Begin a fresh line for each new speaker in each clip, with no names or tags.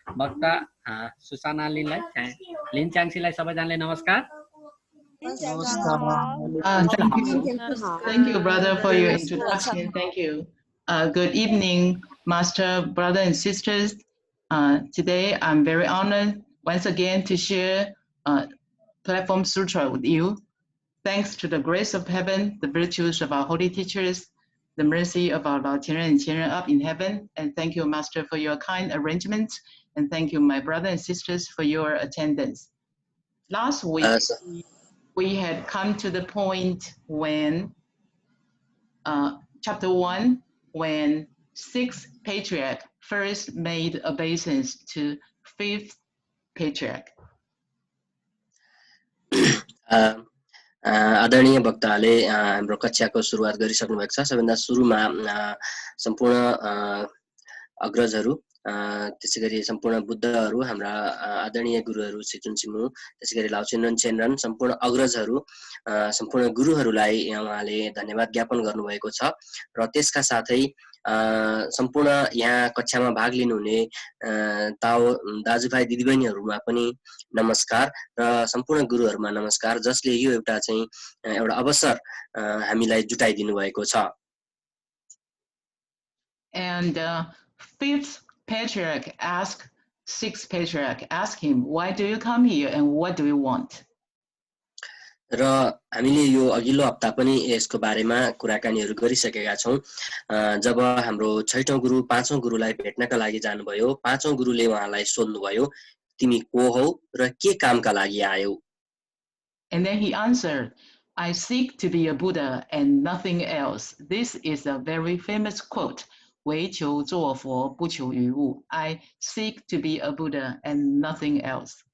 वक्ता सुसाना लिनलाई लिन च्याङ्सीलाई सबैजनाले नमस्कार।
Thank you, brother, for your introduction. Thank you. Good evening, master, brother, and sisters. Today, I'm very honored once again to share Platform Sutra with you. Thanks to the grace of heaven, the virtues of our holy teachers, the mercy of our Lao Tianren and Tianren up in heaven, and thank you, Master, for your kind arrangements, and thank you, my brother and sisters, for your attendance. Last week, we had come to the point when chapter 1, when 6th patriarch first made obeisance to 5th patriarch.
आदरणीय वक्ताले हाम्रो कक्षाको सुरुवात गरिसक्नु भएको छ। सबैभन्दा सुरुमा सम्पूर्ण अग्रजहरू त्यसैगरी सम्पूर्ण बुद्धहरू हाम्रा आदरणीय गुरुहरू श्री चुन्सिमु त्यसैगरी लाओचेनरन चेनरन सम्पूर्ण अग्रजहरू सम्पूर्ण गुरुहरूलाई उहाँले धन्यवाद ज्ञापन गर्नुभएको छ र त्यसका साथै सम्पूर्ण यहाँ कक्षामा भाग लिनुहुने ताओ दाजुभाइ दिदीबहिनीहरुमा पनि नमस्कार र सम्पूर्ण गुरुहरुमा नमस्कार जसले यो एउटा अवसर हामीलाई जुटाइदिनु भएको छ।
And fifth patriarch asked sixth patriarch, ask him, why do you come here and what do you want?
र हामीले यो अघिल्लो हप्ता पनि यसको बारेमा कुराकानीहरु गरिसकेका छौं। जब हाम्रो छैठौं गुरु पाँचौं गुरुलाई भेट्नका लागि जानुभयो, पाँचौं गुरुले उहाँलाई सोध्नुभयो, तिमी को हौ र के कामका लागि आयौ?
And then he answered, I seek to be a Buddha and nothing else. This is a very famous quote. 唯求做佛不求于物. I seek to be a Buddha and nothing else.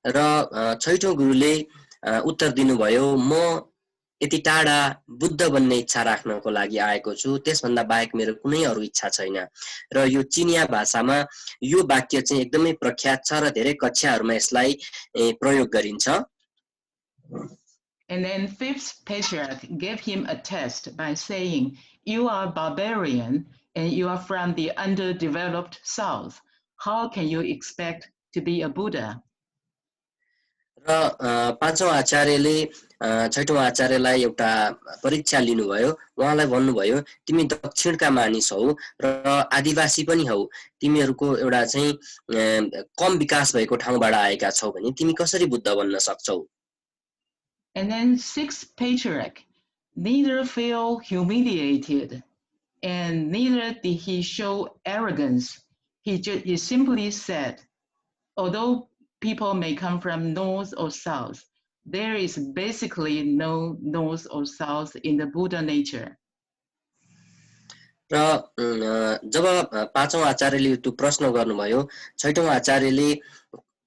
र छैठौं गुरुले उत्तर दिनुभयो, म यति टाढा बुद्ध बन्ने इच्छा राख्नको लागि आएको छु, त्यसभन्दा बाहेक मेरो कुनै अरु इच्छा छैन। र यो चिनिया भाषामा यो वाक्य चाहिँ एकदमै प्रख्यात छ र धेरै कक्षाहरुमा यसलाई प्रयोग गरिन्छ।
And then fifth patriarch gave him a test by saying, you are barbarian and you are from the underdeveloped south. How can you expect to be a Buddha?
र पाँचौं आचार्यले छैठौं आचार्यलाई एउटा परीक्षा लिनुभयो। उहाँलाई भन्नुभयो, तिमी दक्षिणका मानिस हौ र आदिवासी पनि हौ, तिमीहरुको एउटा चाहिँ कम विकास भएको ठाउँबाट आएका छौ भने तिमी कसरी बुद्ध बन्न सक्छौ?
And then sixth patriarch neither feel humiliated and neither did he show arrogance. He simply said, although people may come from north or south, there is basically no north or south in the Buddha nature.
र जब पाँचौं आचार्यले त्यो प्रश्न गर्नुभयो, छैठौं आचार्यले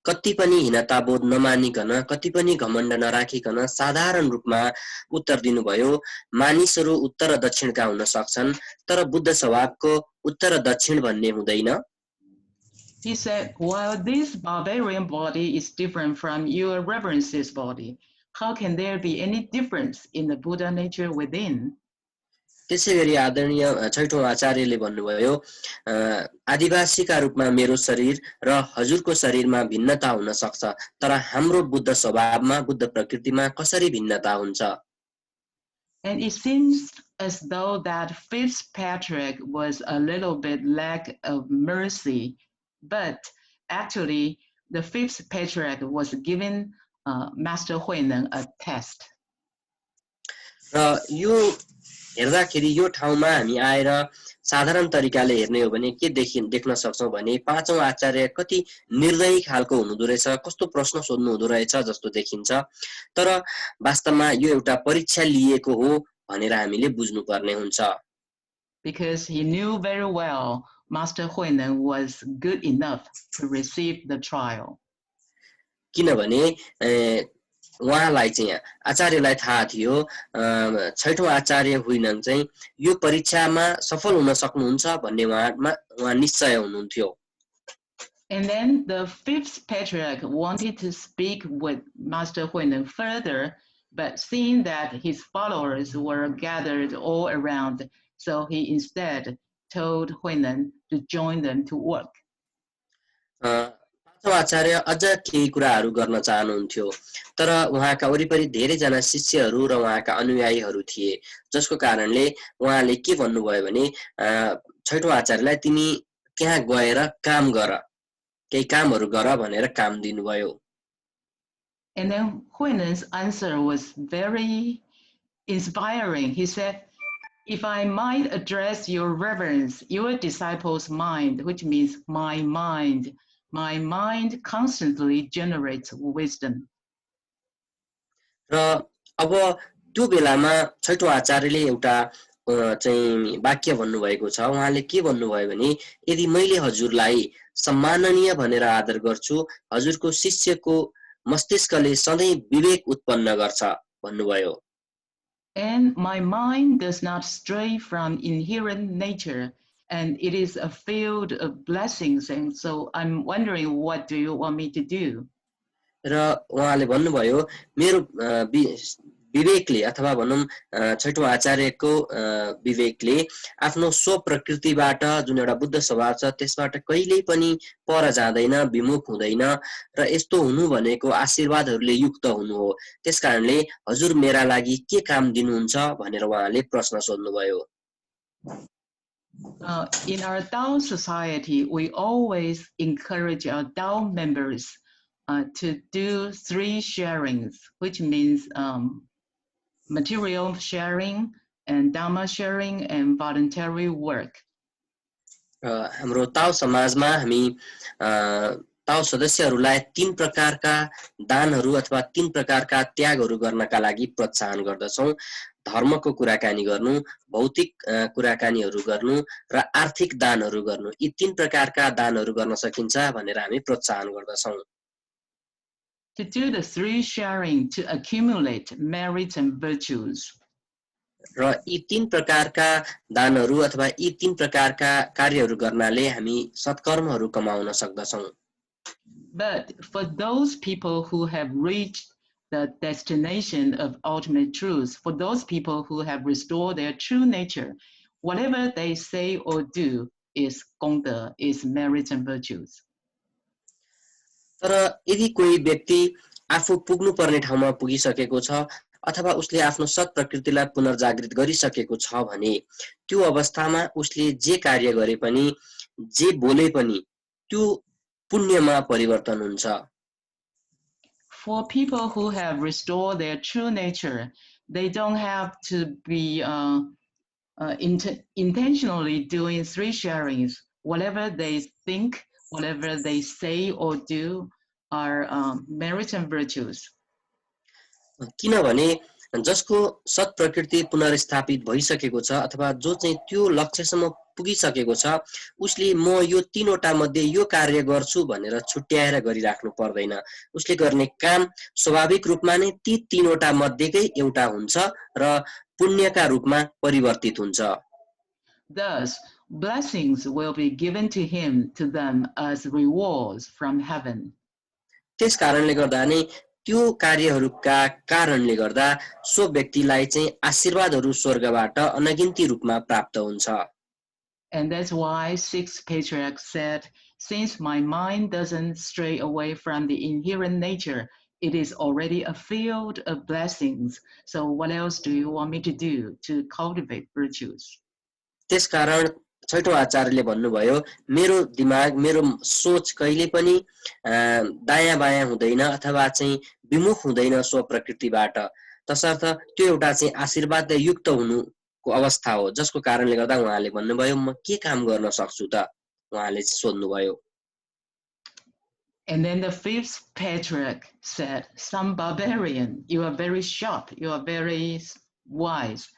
कति पनि हीनता बोध नमानिकन, कति पनि घमण्ड नराखिकन साधारण रूपमा उत्तर दिनुभयो, मानिसहरू उत्तर र दक्षिणका हुन सक्छन्, तर बुद्ध स्वभावको उत्तर र दक्षिण भन्ने हुँदैन।
He said, while this barbarian body is different from your reverence's body, how can there be any difference in the Buddha nature within?
त्यसैगरी आदरणीय छैठौं आचार्यले भन्नुभयो, आदिवासीका रूपमा मेरो शरीर र हजुरको शरीरमा भिन्नता हुन सक्छ, तर हाम्रो बुद्ध स्वभावमा, बुद्ध प्रकृतिमा कसरी भिन्नता हुन्छ?
And it seems as though that fifth patriarch was a little bit lack of mercy, but actually the fifth patriarch was giving Master Huineng a test.
र यो हेर्दाखेरि यो ठाउँमा हामी आएर साधारण तरिकाले हेर्ने हो भने के देख्न सक्छौं भने पाँचौं आचार्य कति निर्दयी खालको हुनुहुँदो रहेछ, कस्तो प्रश्न सोध्नु हुँदो रहेछ जस्तो देखिन्छ। तर वास्तवमा यो एउटा परीक्षा लिएको हो भनेर हामीले बुझ्नु पर्ने हुन्छ।
Because he knew very well Master Huineng was good enough to receive the trial.
किनभने उहाँलाई चाहिँ आचार्यलाई थाहा थियो छैठौं आचार्य हुइनङ चाहिँ यो परीक्षामा सफल हुन सक्नुहुन्छ भन्ने उहाँ निश्चय हुनुहुन्थ्यो।
And then the fifth patriarch wanted to speak with Master Huineng further, but seeing that his followers were gathered all around, so he instead told Huineng to join them to work.
पाँचौं आचार्य अझ केही कुराहरू गर्न चाहनुहुन्थ्यो तर उहाँका वरिपरि धेरैजना शिष्यहरू र उहाँका अनुयायीहरू थिए जसको कारणले उहाँले के भन्नुभयो भने छैठौं आचार्यलाई तिमी त्यहाँ गएर काम गर केही कामहरू गर भनेर काम दिनुभयो
And then Huinen's answer was very inspiring. He said, if I might address your reverence, your disciples' mind, which means my mind constantly generates wisdom.
र अब त्यो बेलामा छैठौं आचार्यले एउटा चाहिँ वाक्य भन्नुभएको छ उहाँले के भन्नुभयो भने यदि मैले हजुरलाई सम्माननीय भनेर आदर गर्छु हजुरको शिष्यको मस्तिष्कले सधैँ विवेक उत्पन्न गर्छ भन्नुभयो
And my mind does not stray from inherent nature, and it is a field of blessings. And so I'm wondering, what do you want me to do?
र उहाँले भन्नुभयो मेरो विवेकले अथवा भनौं छैठौं आचार्यको विवेकले आफ्नो स्वप्रकृतिबाट जुन एउटा बुद्ध स्वभाव छ त्यसबाट कहिल्यै पनि पर जाँदैन विमुख हुँदैन र यस्तो हुनु भनेको आशीर्वादहरूले युक्त हुनु हो त्यसकारणले हजुर मेरा लागि के काम दिनुहुन्छ भनेर उहाँले प्रश्न सोध्नुभयो
In our Tao society, we always encourage our Tao members to do 3 sharings, which means material sharing and Dharma sharing and voluntary work.
हाम्रो ताओ समाजमा हामी ताओ सदस्यहरूलाई 3 प्रकारका दानहरू अथवा 3 प्रकारका त्यागहरू गर्नका लागि प्रोत्साहन गर्दछौं धर्मको कुराकानी गर्नु भौतिक कुराकानीहरू गर्नु र आर्थिक दानहरू गर्नु यी 3 प्रकारका दानहरू गर्न सकिन्छ भनेर हामी प्रोत्साहन गर्दछौं
To do the 3 sharing to accumulate merits and virtues.
र यी 3 प्रकारका दानहरू अथवा यी 3 प्रकारका कार्यहरू गर्नाले हामी सत्कर्महरू कमाउन सक्दछौं
But for those people who have reached the destination of ultimate truth, for those people who have restored their true nature, whatever they say or do is gongde, is merits and virtues.
तर यदि कोही व्यक्ति आफू पुग्नु पर्ने ठाउँमा पुगिसकेको छ अथवा उसले आफ्नो सत प्रकृतिलाई पुनर्जागृत गरिसकेको छ भने त्यो अवस्थामा उसले जे कार्य गरे पनि जे बोले पनि त्यो पुण्यमा परिवर्तन हुन्छ
For people who have restored their true nature, they don't have to be intentionally doing 3 sharings. Whatever they think, whatever they say or do are merits and virtues.
किनभने जसको सत प्रकृति पुनर्स्थापित भइसकेको छ अथवा जो चाहिँ त्यो लक्ष्यसम्म पुगिसकेको छ उसले म यो 3 वटा मध्ये यो कार्य गर्छु भनेर छुट्याएर गरिराख्नु पर्दैन उसले गर्ने काम स्वाभाविक रूपमा नै ती 3 वटा मध्येकै एउटा हुन्छ र पुण्यका रूपमा परिवर्तित हुन्छ
Thus, blessings will be given to him, to them, as rewards from heaven.
त्यस कारणले गर्दा नै त्यो कार्यहरूका कारणले गर्दा सो व्यक्तिलाई चाहिँ आशीर्वादहरू स्वर्गबाट अनगिन्ती रूपमा प्राप्त हुन्छ
And that's why 6th patriarch said, since my mind doesn't stray away from the inherent nature, it is already a field of blessings. So what else do you want me to do to cultivate virtues?
त्यसकारण छैठौं आचार्यले भन्नुभयो मेरो दिमाग मेरो सोच कहिले पनि दायाँ बायाँ हुँदैन अथवा चाहिँ विमुख हुँदैन स्व प्रकृतिबाट तसर्थ त्यो एउटा चाहिँ आशीर्वादले युक्त हुनुको अवस्था हो जसको कारणले गर्दा उहाँले भन्नुभयो म के काम गर्न सक्छु त उहाँले सोध्नुभयो
And then the 5th patriarch said, some barbarian, you are very sharp, you are very wise,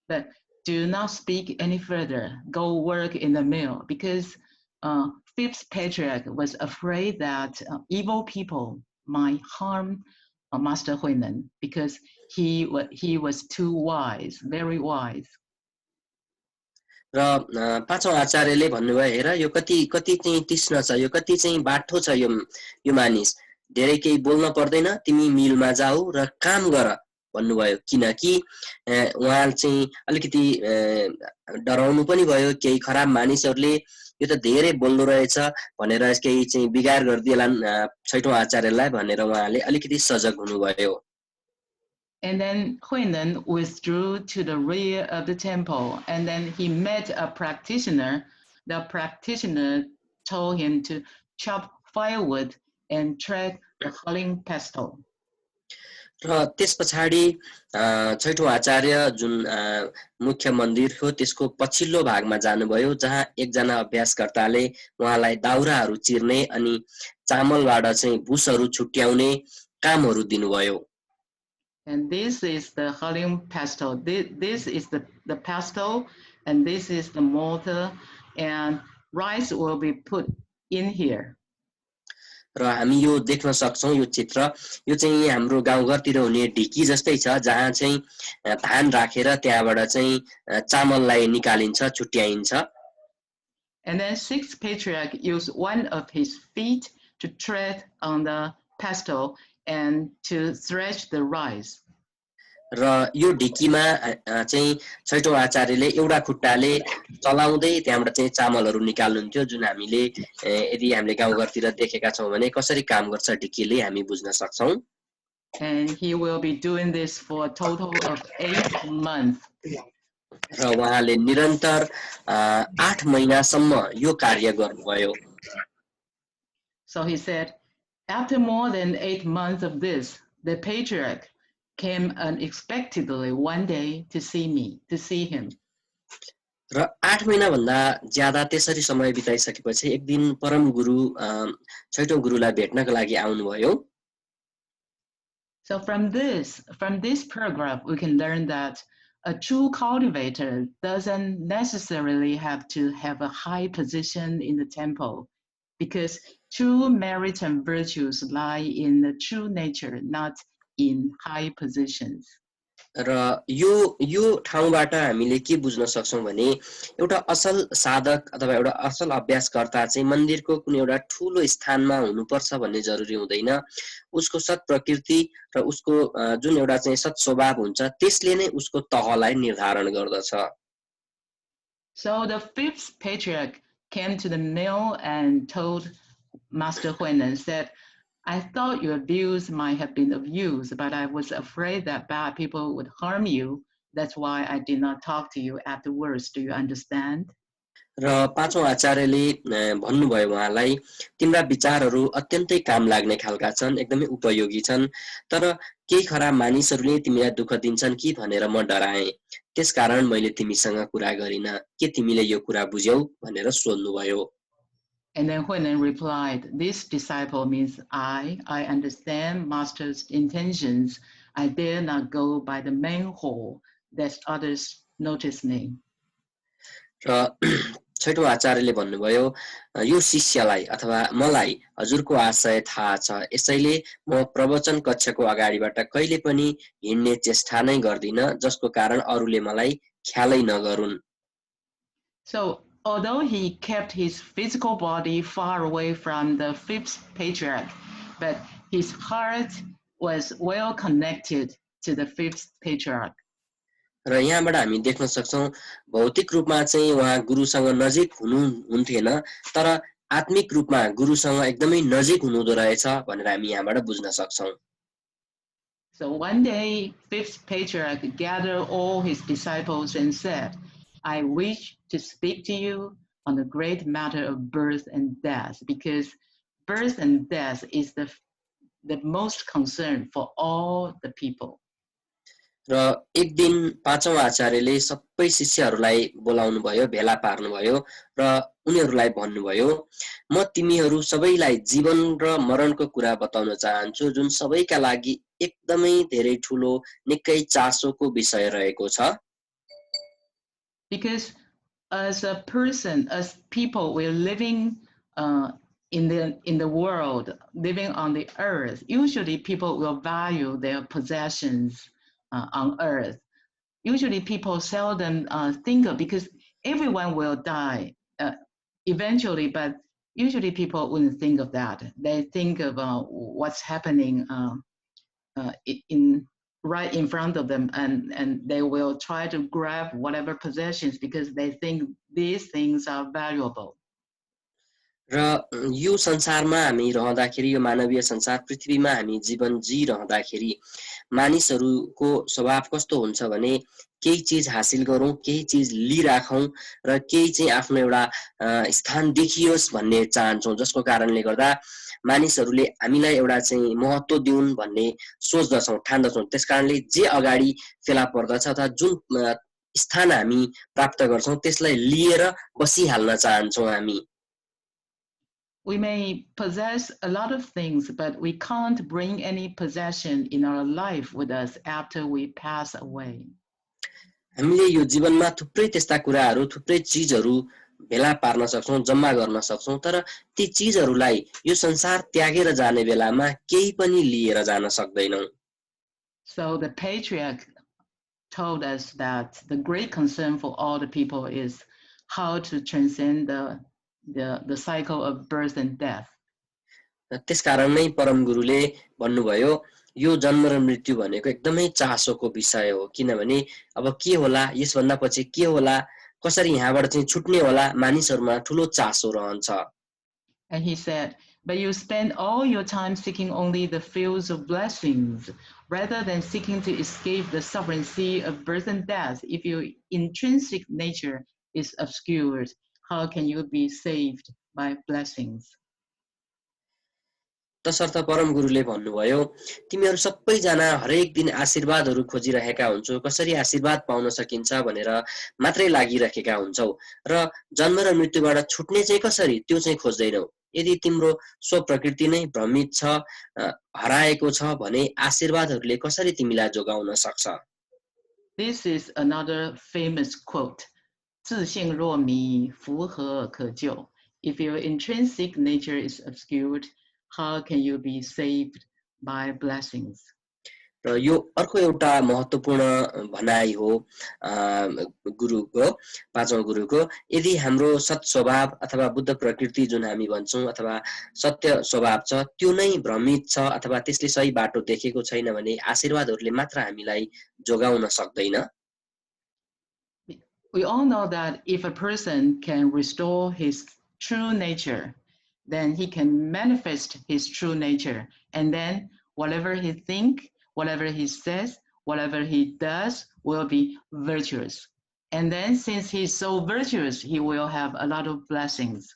but do not speak any further. Go work in the mill. Because 5th patriarch was afraid that evil people might harm Master Huinan because he was too wise, very wise.
र पाँचौं आचार्यले भन्नुभयो हेर यो कति चाहिँ तीक्ष्ण छ यो कति चाहिँ बाठो छ यो मानिस धेरै केही बोल्न पर्दैन तिमी मिलमा जाऊ र काम गर भन्नुभयो किनकि उहाँ चाहिँ अलिकति डराउनु पनि भयो केही खराब मानिसहरूले यो त धेरै बोल्दो रहेछ भनेर केही चाहिँ बिगार गर्दिएलान् छैठौं आचार्यलाई भनेर उहाँले अलिकति सजग हुनुभयो.
And then Huinan withdrew to the rear of the temple, and then he met a practitioner. The practitioner told him to chop firewood and tread the falling pestle.
र त्यस पछाडि छैठौं आचार्य जुन मुख्य मन्दिर हो त्यसको पछिल्लो भागमा जानुभयो जहाँ एकजना अभ्यासकर्ताले उहाँलाई दाउराहरू चिर्ने अनि चामलबाट चाहिँ भुसहरू छुट्याउने कामहरू दिनुभयो.
And this is the falling pestle. This is the pestle, and this is the mortar, and rice will be put in here.
र हामी यो देख्न सक्छौं यो चित्र यो चाहिँ हाम्रो गाउँघरतिर हुने ढिकी जस्तै छ जहाँ चाहिँ धान राखेर त्यहाँबाट चाहिँ चामललाई निकालिन्छ छुट्याइन्छ.
And then sixth patriarch used one of his feet to tread on the pestle and to thresh the rice.
र यो ढिकीमा चाहिँ छैठौं आचार्यले एउटा खुट्टाले चलाउँदै त्यहाँबाट चाहिँ चामलहरू निकाल्नुहुन्थ्यो जुन हामीले यदि हामीले गाउँघरतिर देखेका छौं भने कसरी काम गर्छ ढिकीले हामी बुझ्न सक्छौं.
And he will be doing this for a total of 8 months.
र उहाँले निरन्तर 8 महिनासम्म यो कार्य गर्नुभयो.
So he said, after more than 8 months of this, the patriarch came unexpectedly one day to see him.
र 8 महिना भन्दा ज्यादा त्यसरी समय बिताइसकेपछि एक दिन परम गुरु छैठौं गुरुलाई भेट्नको लागि आउनुभयो.
So from this paragraph, we can learn that a true cultivator doesn't necessarily have to have a high position in the temple, because true merit and virtues lie in the true nature, not in high positions.
र यो ठाउँबाट हामीले के बुझ्न सक्छौं भने एउटा असल साधक अथवा एउटा असल अभ्यासकर्ता चाहिँ मन्दिरको कुनै एउटा ठूलो स्थानमा हुनुपर्छ भन्ने जरुरी हुँदैन. उसको सत् प्रकृति र उसको जुन एउटा चाहिँ सत् स्वभाव हुन्छ त्यसले नै उसको तहलाई निर्धारण गर्दछ.
So the fifth patriarch came to the mill and told Master Huan and said, I thought your views might have been of use, but I was afraid that bad people would harm you. That's why I did not talk to you afterwards. Do you understand?
र पाँचौं आचार्यले भन्नुभयो उहाँलाई तिम्रा विचारहरू अत्यन्तै काम लाग्ने खालका छन् एकदमै उपयोगी छन् तर केही खराब मानिसहरूले तिमीलाई दुःख दिन्छन् कि भनेर म डराएँ त्यसकारण मैले तिमीसँग कुरा गरिन के तिमीले यो कुरा बुझ्यौ भनेर सोध्नुभयो.
And then Huinan replied, this disciple means I understand Master's intentions. I dare not go by the main hall, lest others notice me.
र छैठौं आचार्यले भन्नुभयो यो शिष्यलाई अथवा मलाई हजुरको आशय थाहा छ यसैले म प्रवचन कक्षको अगाडिबाट कहिले पनि हिड्ने चेष्टा नै गर्दिन जसको कारण अरूले मलाई ख्यालै नगरून्.
So although he kept his physical body far away from the fifth patriarch, but his heart was well connected to the fifth patriarch.
र यहाँबाट हामी देख्न सक्छौं भौतिक रूपमा चाहिँ उहाँ गुरुसँग नजिक हुनुहुन्थेन तर आत्मिक रूपमा गुरुसँग एकदमै नजिक हुनुहुँदो रहेछ भनेर हामी यहाँबाट बुझ्न सक्छौं.
So one day, fifth patriarch gathered all his disciples and said, I wish to speak to you on the great matter of birth and death, because birth and death is the most concern for all the people.
र एक दिन पाँचौं आचार्यले सबै शिष्यहरूलाई बोलाउनु भयो भेला पार्नु भयो र उनीहरूलाई भन्नुभयो म तिमीहरू सबैलाई जीवन र मरणको कुरा बताउन चाहन्छु जुन सबैका लागि एकदमै धेरै ठूलो निकै चासोको विषय रहेको छ.
Because as a person, as people, we're living in the world, living on the earth. Usually people will value their possessions on earth. Usually people seldom think of, because everyone will die eventually, but usually people wouldn't think of that. They think of what's happening right in front of them, and they will try to grab whatever possessions because they think these things are valuable.
र यो संसारमा हामी रहँदाखेरि यो मानवीय संसार पृथ्वीमा हामी जीवन जिरहँदाखेरि मानिसहरूको स्वभाव कस्तो हुन्छ भने केही चीज हासिल गरौँ केही चीज लिइराखौँ र केही चाहिँ आफ्नो एउटा स्थान देखियोस् भन्ने चाहन्छौँ जसको कारणले गर्दा मानिसहरूले हामीलाई एउटा चाहिँ महत्त्व दिउन् भन्ने सोच्दछौँ ठान्दछौँ त्यसकारणले जे अगाडि फेला पर्दछ अथवा जुन स्थान हामी प्राप्त गर्छौँ त्यसलाई लिएर बसिहाल्न चाहन्छौँ हामी
We may possess a lot of things, but we can't bring any possession in our life with us after we pass away.
हामीले यो जीवनमा थुप्रै त्यस्ता कुराहरू थुप्रै चीजहरू भेला पार्न सक्छौं जम्मा गर्न सक्छौं तर ती चीजहरूलाई यो संसार त्यागेर जाने बेलामा केही पनि लिएर जान सक्दैनौं.
So the patriarch told us that the great concern for all the people is how to transcend the cycle of birth and death.
त्यसकारण नै परम गुरुले भन्नुभयो यो जन्म र मृत्यु भनेको एकदमै चासोको विषय हो किनभने अब के होला यसभन्दा पछि के होला कसरी यहाँबाट चाहिँ छुट्ने होला मानिसहरुमा ठूलो चासो रहन्छ.
And he said, but you spend all your time seeking only the fields of blessings rather than seeking to escape the sovereignty of birth and death. If your intrinsic nature is obscured, how can you be saved by blessings?
तसर्थ परम गुरुले भन्नुभयो तिमीहरु सबै जना हरेक दिन आशीर्वादहरु खोजिरहेका हुन्छौ कसरी आशीर्वाद पाउन सकिन्छ भनेर मात्रै लागिरहेका हुन्छौ र जन्म र मृत्युबाट छुट्ने चाहिँ कसरी त्यो चाहिँ खोज्दैनौ. यदि तिम्रो स्वप्रकृति नै भ्रमित छ हराएको छ भने आशीर्वादहरुले कसरी तिमीलाई जोगाउन सक्छ.
This is another famous quote. 自性若迷，夫何可救? If your intrinsic nature is obscured, how can you be saved by blessings?
र यो अर्को एउटा महत्त्वपूर्ण भनाइ हो गुरुको पाँचौं गुरुको यदि हाम्रो सत् स्वभाव अथवा बुद्ध प्रकृति जुन हामी भन्छौं अथवा सत्य स्वभाव छ त्यो नै भ्रमित छ अथवा त्यसले सही बाटो देखेको छैन भने आशीर्वादहरुले मात्र हामीलाई जोगाउन सक्दैन.
We all know that if a person can restore his true nature, then he can manifest his true nature. And then whatever he thinks, whatever he says, whatever he does will be virtuous. And then since he's so virtuous, he will have a lot of blessings.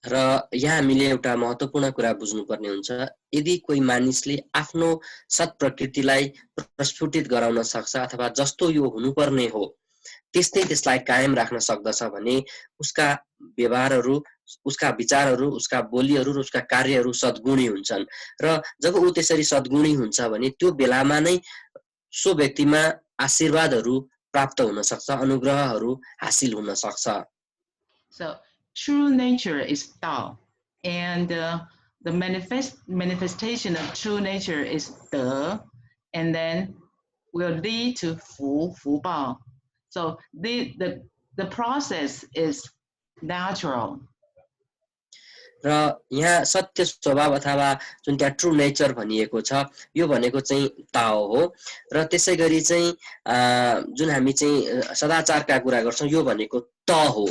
र यहाँ हामीले एउटा महत्त्वपूर्ण कुरा बुझ्नुपर्ने हुन्छ यदि कोही मानिसले आफ्नो सत् प्रकृतिलाई प्रस्फुटित गराउन सक्छ अथवा जस्तो यो हुनुपर्ने हो त्यस्तै त्यसलाई कायम राख्न सक्दछ भने उसका व्यवहारहरू उसका विचारहरू उसका बोलीहरू र उसका कार्यहरू सद्गुणी हुन्छन् र जब ऊ त्यसरी सद्गुणी हुन्छ भने त्यो बेलामा नै सो व्यक्तिमा आशीर्वादहरू प्राप्त हुन सक्छ अनुग्रहहरू हासिल हुन सक्छ.
So true nature is Tao, and the manifestation of true nature is De, and then will lead to Fu Bao. So the process is natural.
र यहाँ सत्य स्वभाव अथवा जुन त्यहाँ ट्रू नेचर भनिएको छ यो भनेको चाहिँ ताओ हो र त्यसैगरी चाहिँ जुन हामी चाहिँ सदाचारका कुरा गर्छौं यो भनेको त हो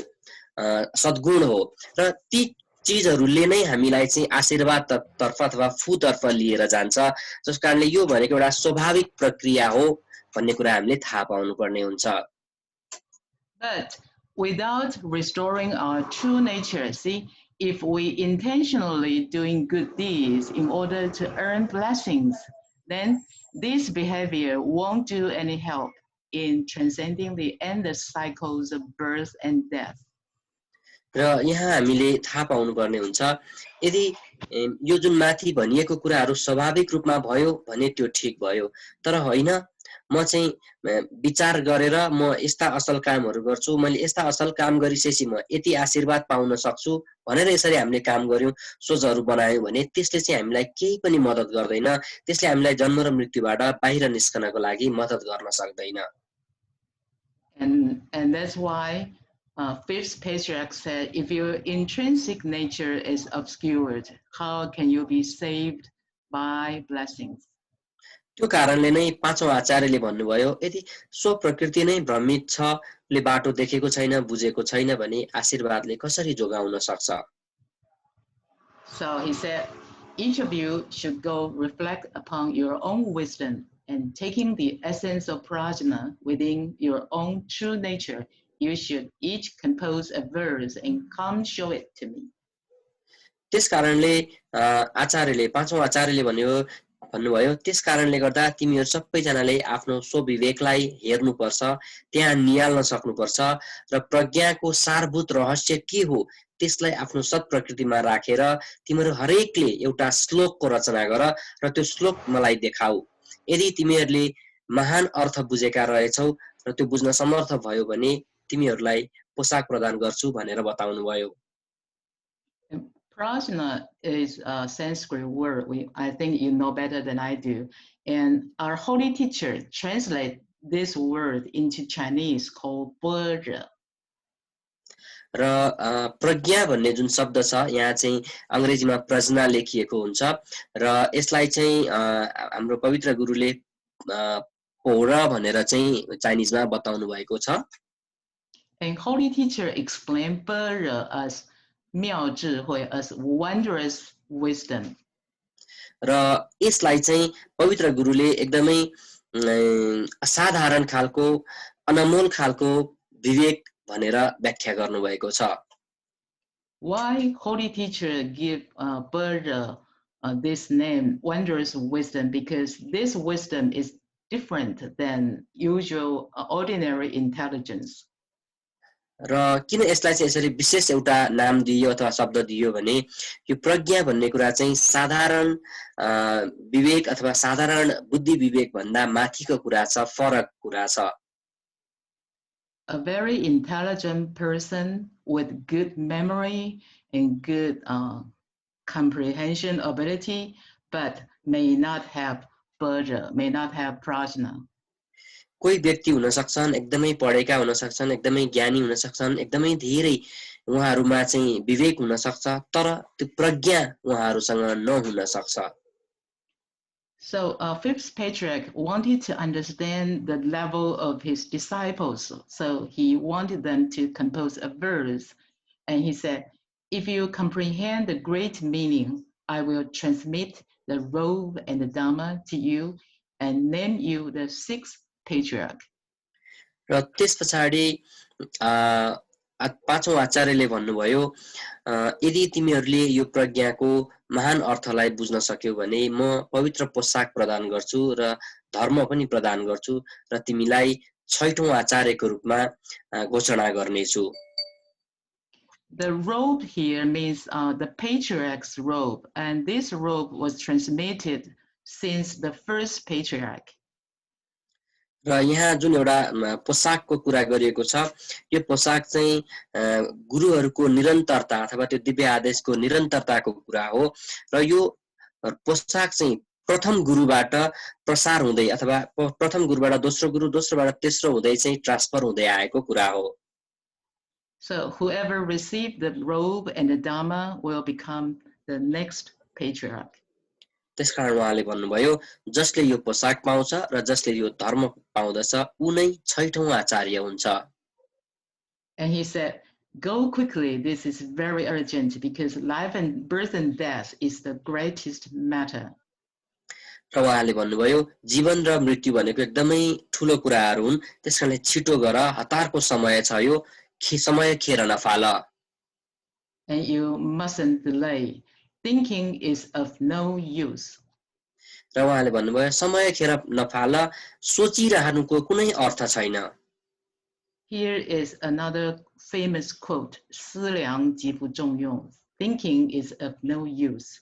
सद्गुण हो र ती चीजहरुले नै हामीलाई चाहिँ आशीर्वाद तर्फ अथवा फु तर्फ लिएर जान्छ जसकारणले यो भनेको एउटा स्वाभाविक प्रक्रिया हो भन्ने कुरा हामीले थाहा पाउनु पर्ने हुन्छ.
But without restoring our true nature, see, if we intentionally doing good deeds in order to earn blessings, then this behavior won't do any help in transcending the endless cycles of birth and death.
र यहाँ हामीले थाहा पाउनु पर्ने हुन्छ यदि यो जुन माथि भनिएको कुराहरू स्वाभाविक रूपमा भयो भने त्यो ठीक भयो तर हैन म चाहिँ विचार गरेर म यस्ता असल कामहरू गर्छु मैले यस्ता असल काम गरिसकेपछि म यति आशीर्वाद पाउन सक्छु भनेर यसरी हामीले काम गर्यौं सोचहरू बनायौं भने त्यसले चाहिँ हामीलाई केही पनि मद्दत गर्दैन त्यसले हामीलाई जन्म र मृत्युबाट बाहिर निस्कनको लागि मद्दत गर्न सक्दैन.
And that's why fifth patriarch said, if your intrinsic nature is obscured, how can you be saved by blessings?
त्यो कारणले नै पाँचौं आचार्यले भन्नुभयो यदि स्व प्रकृति नै भ्रमित छ ले बाटो देखेको छैन बुझेको छैन भने आशीर्वादले कसरी जोगाउन सक्छ
So he said, each of you should go reflect upon your own wisdom and taking the essence of prajna within your own true nature, you should each compose a verse and come show it to me.
त्यसकारणले आचार्यले पाँचौं आचार्यले भन्नुभयो त्यसकारणले गर्दा तिमीहरू सबैजनाले आफ्नो स्वविवेकलाई हेर्नुपर्छ त्यहाँ नियाल्न सक्नुपर्छ र प्रज्ञाको सारभूत रहस्य के हो त्यसलाई आफ्नो सत प्रकृतिमा राखेर तिमीहरू हरेकले एउटा श्लोकको रचना गर र त्यो श्लोक मलाई देखाऊ यदि तिमीहरूले महान अर्थ बुझेका रहेछौ र त्यो बुझ्न समर्थ भयो भने तिमीहरूलाई पोशाक प्रदान गर्छु भनेर बताउनु भयो
Prajna is a Sanskrit word. I think you know better than I do. And our holy teacher translate this word into Chinese called Bera.
र प्रज्ञा भन्ने जुन शब्द छ यहाँ चाहिँ अंग्रेजीमा प्रज्ञा लेखिएको हुन्छ र यसलाई चाहिँ हाम्रो पवित्र गुरुले पोरा भनेर चाहिँ चाइनिजमा बताउनु भएको छ
And holy teacher explained Bera as 妙智慧 as wondrous wisdom.
र यसलाई चाहिँ पवित्र गुरुले एकदमै असाधारण खालको अनमोल खालको विवेक भनेर व्याख्या गर्नुभएको छ
Why holy teacher give Buddha this name wondrous wisdom? Because this wisdom is different than usual ordinary intelligence.
र किन यसलाई चाहिँ यसरी विशेष एउटा नाम दियो अथवा शब्द दियो भने यो प्रज्ञा भन्ने कुरा चाहिँ साधारण विवेक अथवा साधारण बुद्धि विवेक भन्दा माथिको कुरा छ फरक कुरा छ
A very intelligent person with good memory and good comprehension ability, but may not have Buddha, may not have prajna.
कोही व्यक्ति हुन सक्छन् एकदमै पढेका हुन सक्छन् एकदमै ज्ञानी हुन सक्छन् एकदमै धेरै उहाँहरुमा चाहिँ विवेक हुन सक्छ तर त्यो प्रज्ञा उहाँहरुसँग नहुन सक्छ
So fifth patriarch wanted to understand the level of his disciples. So he wanted them to compose a verse. And he said, if you comprehend the great meaning, I will transmit the robe and the Dhamma to you and name you the sixth patriarch.
र त्यसपछि पाँचौं आचार्यले भन्नुभयो यदि तिमीहरूले यो प्रज्ञाको महान अर्थलाई बुझ्न सक्यौ भने म पवित्र पोशाक प्रदान गर्छु र धर्म पनि प्रदान गर्छु र तिमीलाई छैठौं आचार्यको रूपमा घोषणा गर्नेछु
The robe here means the patriarch's robe, and this robe was transmitted since the first patriarch.
र यहाँ जुन एउटा पोशाकको कुरा गरिएको छ यो पोशाक चाहिँ गुरुहरुको निरन्तरता अथवा त्यो दिव्य आदेशको निरन्तरताको कुरा हो र यो पोशाक चाहिँ प्रथम गुरुबाट प्रसार हुँदै अथवा प्रथम गुरुबाट दोस्रो गुरु दोस्रोबाट तेस्रो हुँदै चाहिँ ट्रान्सफर हुँदै आएको कुरा हो
So whoever received the robe and the Dhamma will become the next patriarch.
त्यसकारण उहाँले भन्नुभयो जसले यो पोशाक पाउँछ र जसले यो धर्म पाउँदछ उनै छैठौं आचार्य हुन्छ
And he said, go quickly, this is very urgent because life and birth and death is the greatest matter.
र उहाँले भन्नुभयो जीवन र मृत्यु भनेको एकदमै ठूलो कुराहरु हुन् त्यसकारणले छिटो गर हतारको समय छ यो समय खेर नफाल
And you mustn't delay. Thinking is of no use.
र उहाँले भन्नुभयो समय खेर नफाल सोचिरहनुको कुनै अर्थ छैन
Here is another famous quote, 思量即不中用. Thinking is of no use.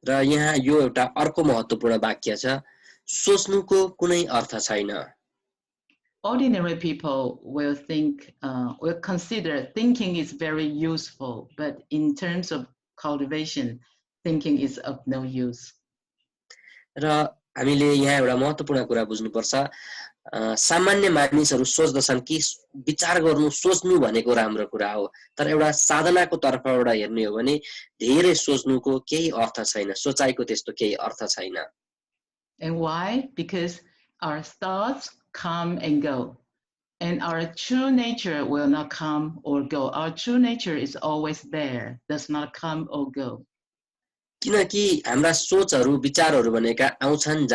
र यहाँ यो एउटा अर्को महत्त्वपूर्ण वाक्य छ सोच्नुको कुनै अर्थ छैन
Ordinary people will consider thinking is very useful, but in terms of cultivation, thinking is of no use.
र हामीले यहाँ एउटा महत्त्वपूर्ण कुरा बुझ्नुपर्छ सामान्य मानिसहरु सोच्दछन् कि विचार गर्नु सोच्नु भनेको राम्रो कुरा हो तर एउटा साधनाको तर्फबाट हेर्ने हो भने धेरै सोच्नुको केही अर्थ छैन सोचाइको त्यस्तो केही अर्थ छैन
And why? Because our thoughts come and go. And our true nature will not come or go. Our true nature is always there, does not come or go.
किनकि हाम्रा सोचहरू विचारहरू भनेका आउँछन्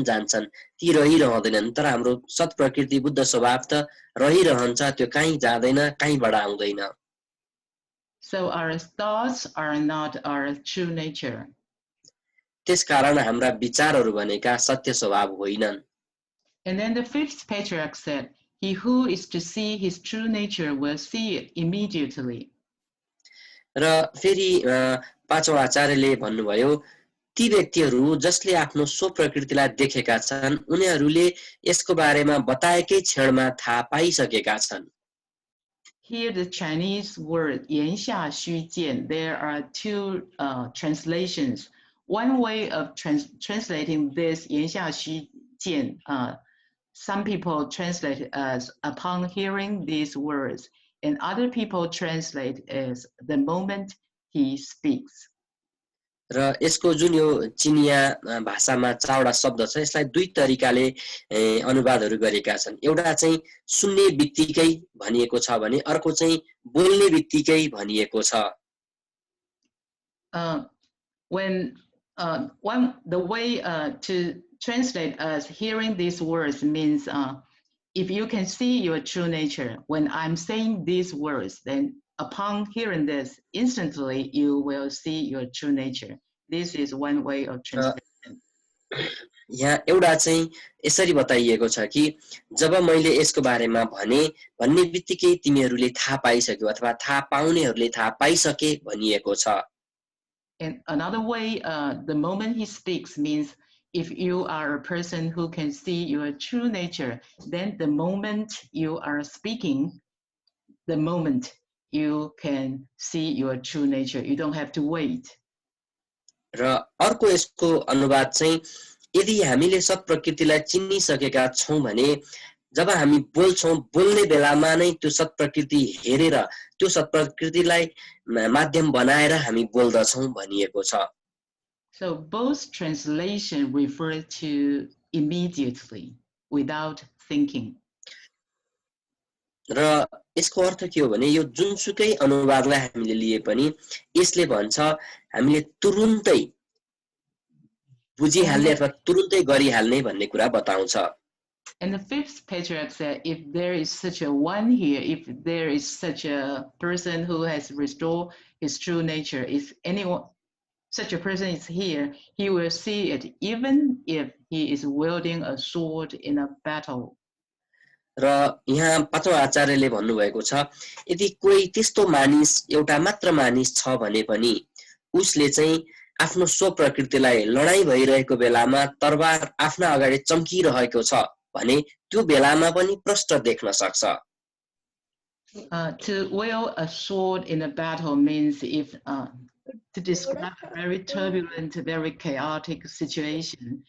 जान्छन् ती रहिरहँदैनन् तर हाम्रो सत प्रकृति बुद्ध स्वभाव त रहिरहन्छ त्यो कहीँ जाँदैन कहीँबाट आउँदैन
So our thoughts are not our true nature.
त्यसकारण हाम्रा विचारहरू भनेका सत्य स्वभाव होइनन्
And then the fifth patriarch said, he who is to see his true nature will see it immediately.
र फेरि पाँचौं आचार्यले भन्नुभयो ती व्यक्तिहरू जसले आफ्नो स्व प्रकृतिलाई देखेका छन् उनीहरूले यसको बारेमा बताएकै क्षणमा थाहा पाइसकेका छन्
Here the Chinese word 言下须见, there are two translations. One way of translating this 言下须见, some people translate it as upon hearing these words, and other people translate as the moment he speaks.
र यसको जुन यो चिनिया भाषामा चारवटा शब्द छ यसलाई दुई तरिकाले अनुवादहरू गरेका छन् एउटा चाहिँ सुन्ने बित्तिकै भनिएको छ भने अर्को चाहिँ बोल्ने बित्तिकै भनिएको छ
The way to translate as hearing these words means if you can see your true nature when I'm saying these words, then upon hearing this, instantly you will see your true nature. This is one way of translation.
यहाँ एउटा चाहिँ यसरी बताइएको छ कि जब मैले यसको बारेमा भन्ने बित्तिकै तिमीहरूले थाहा पाइसक्यो अथवा थाहा पाउनेहरूले थाहा पाइसके भनिएको छ
And another way, the moment he speaks means if you are a person who can see your true nature, then the moment you are speaking, the moment you can see your true nature. You don't have to wait.
र अर्को यसको अनुवाद चाहिँ यदि हामीले सत प्रकृतिलाई चिनिसकेका छौं भने जब हामी बोल्छौं बोल्ने बेलामा नै त्यो सत प्रकृति हेरेर त्यो सत प्रकृतिलाई माध्यम बनाएर हामी बोल्दछौं भनिएको छ
So both translation refer to immediately without thinking.
र यसको अर्थ के हो भने यो जुनसुकै अनुवादलाई हामीले लिए पनि यसले भन्छ हामीले तुरुन्तै बुझिहाल्ने अथवा तुरुन्तै गरिहाल्ने भन्ने कुरा बताउँछ
And the fifth patriarch said, if there is such a one here, if there is such a person who has restored his true nature, if anyone, such a person is here, he will see it, even if he is wielding a sword in a battle.
र यहाँ पाँचौं आचार्यले भन्नुभएको छ यदि कोही त्यस्तो मानिस एउटा मात्र मानिस छ भने पनि उसले चाहिँ आफ्नो स्व प्रकृतिलाई लडाई भइरहेको बेलामा तरबार आफ्ना अगाडि चम्किरहेको छ भने त्यो बेलामा पनि प्रष्ट देख्न सक्छ
To wield a sword in a battle means if to describe a very turbulent, very chaotic situation,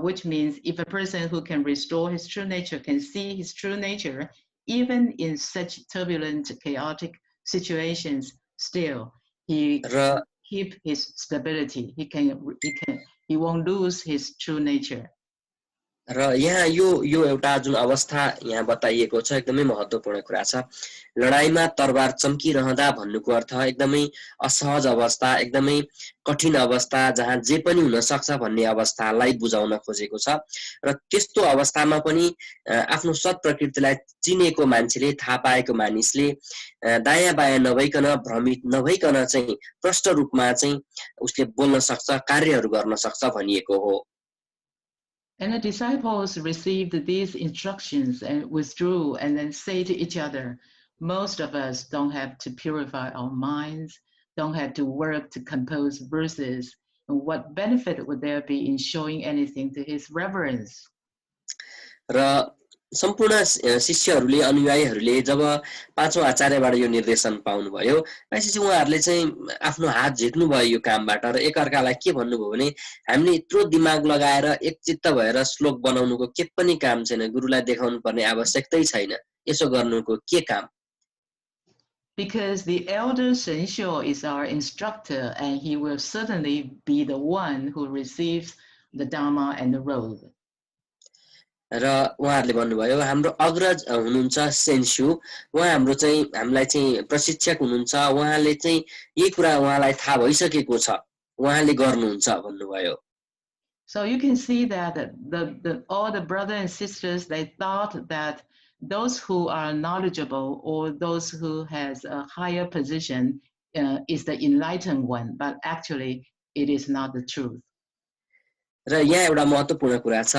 which means if a person who can restore his true nature can see his true nature, even in such turbulent, chaotic situations, still he keep his stability. He won't lose his true nature.
र यहाँ यो एउटा जुन अवस्था यहाँ बताइएको छ एकदमै महत्त्वपूर्ण कुरा छ लडाईमा तरबार चम्किरहँदा भन्नुको अर्थ एकदमै असहज अवस्था एकदमै कठिन अवस्था जहाँ जे पनि हुन सक्छ भन्ने अवस्थालाई बुझाउन खोजेको छ र त्यस्तो अवस्थामा पनि आफ्नो सत प्रकृतिलाई चिनेको मान्छेले थाहा पाएको मानिसले दायाँ बायाँ नभइकन भ्रमित नभइकन चाहिँ प्रष्ट रूपमा चाहिँ उसले बोल्न सक्छ कार्यहरू गर्न सक्छ भनिएको हो
And the disciples received these instructions and withdrew and then say to each other, most of us don't have to purify our minds, don't have to work to compose verses. And what benefit would there be in showing anything to his reverence?
र सम्पूर्ण शिष्यहरूले अनुयायीहरूले जब पाँचौं आचार्यबाट यो निर्देशन पाउनुभयो त्यसपछि उहाँहरूले चाहिँ आफ्नो हात झिक्नु भयो यो कामबाट र एकअर्कालाई के भन्नुभयो भने हामीले यत्रो दिमाग लगाएर एकचित्त भएर श्लोक बनाउनुको के पनि काम छैन गुरुलाई देखाउनु पर्ने आवश्यकतै छैन यसो गर्नुको के काम
Because the elder Shenxiu is our instructor and he will certainly be the one who receives the Dharma and the road.
र उहाँहरूले भन्नुभयो हाम्रो अग्रज हुनुहुन्छ सेन्स्यु उहाँ हाम्रो चाहिँ हामीलाई चाहिँ प्रशिक्षक हुनुहुन्छ उहाँले चाहिँ यही कुरा उहाँलाई थाहा भइसकेको छ उहाँले गर्नुहुन्छ भन्नुभयो
So you can see that all the brothers and sisters, they thought that those who are knowledgeable or those who has a higher position is the enlightened one, but actually it is not the truth.
र यहाँ एउटा महत्त्वपूर्ण कुरा छ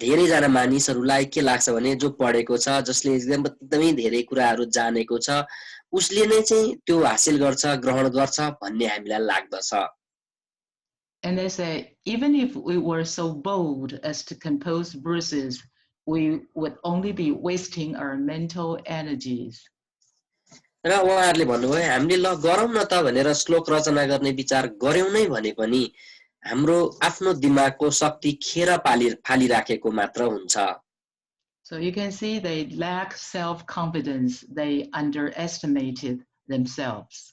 धेरैजना मानिसहरूलाई के लाग्छ भने जो पढेको छ जसले एकदमै धेरै कुराहरू जानेको छ उसले नै चाहिँ त्यो हासिल गर्छ ग्रहण गर्छ भन्ने हामीलाई लाग्दछ
And they say, even if we were so bold as to compose verses, we would only be wasting our mental energies.
र उहाँहरूले भन्नुभयो हामीले ल गरौँ न त भनेर श्लोक रचना गर्ने विचार गर्यौं नै भने पनि हाम्रो आफ्नो दिमागको शक्ति खेर फालिराखेको मात्र हुन्छ
So you can see they lack self-confidence. They underestimated themselves.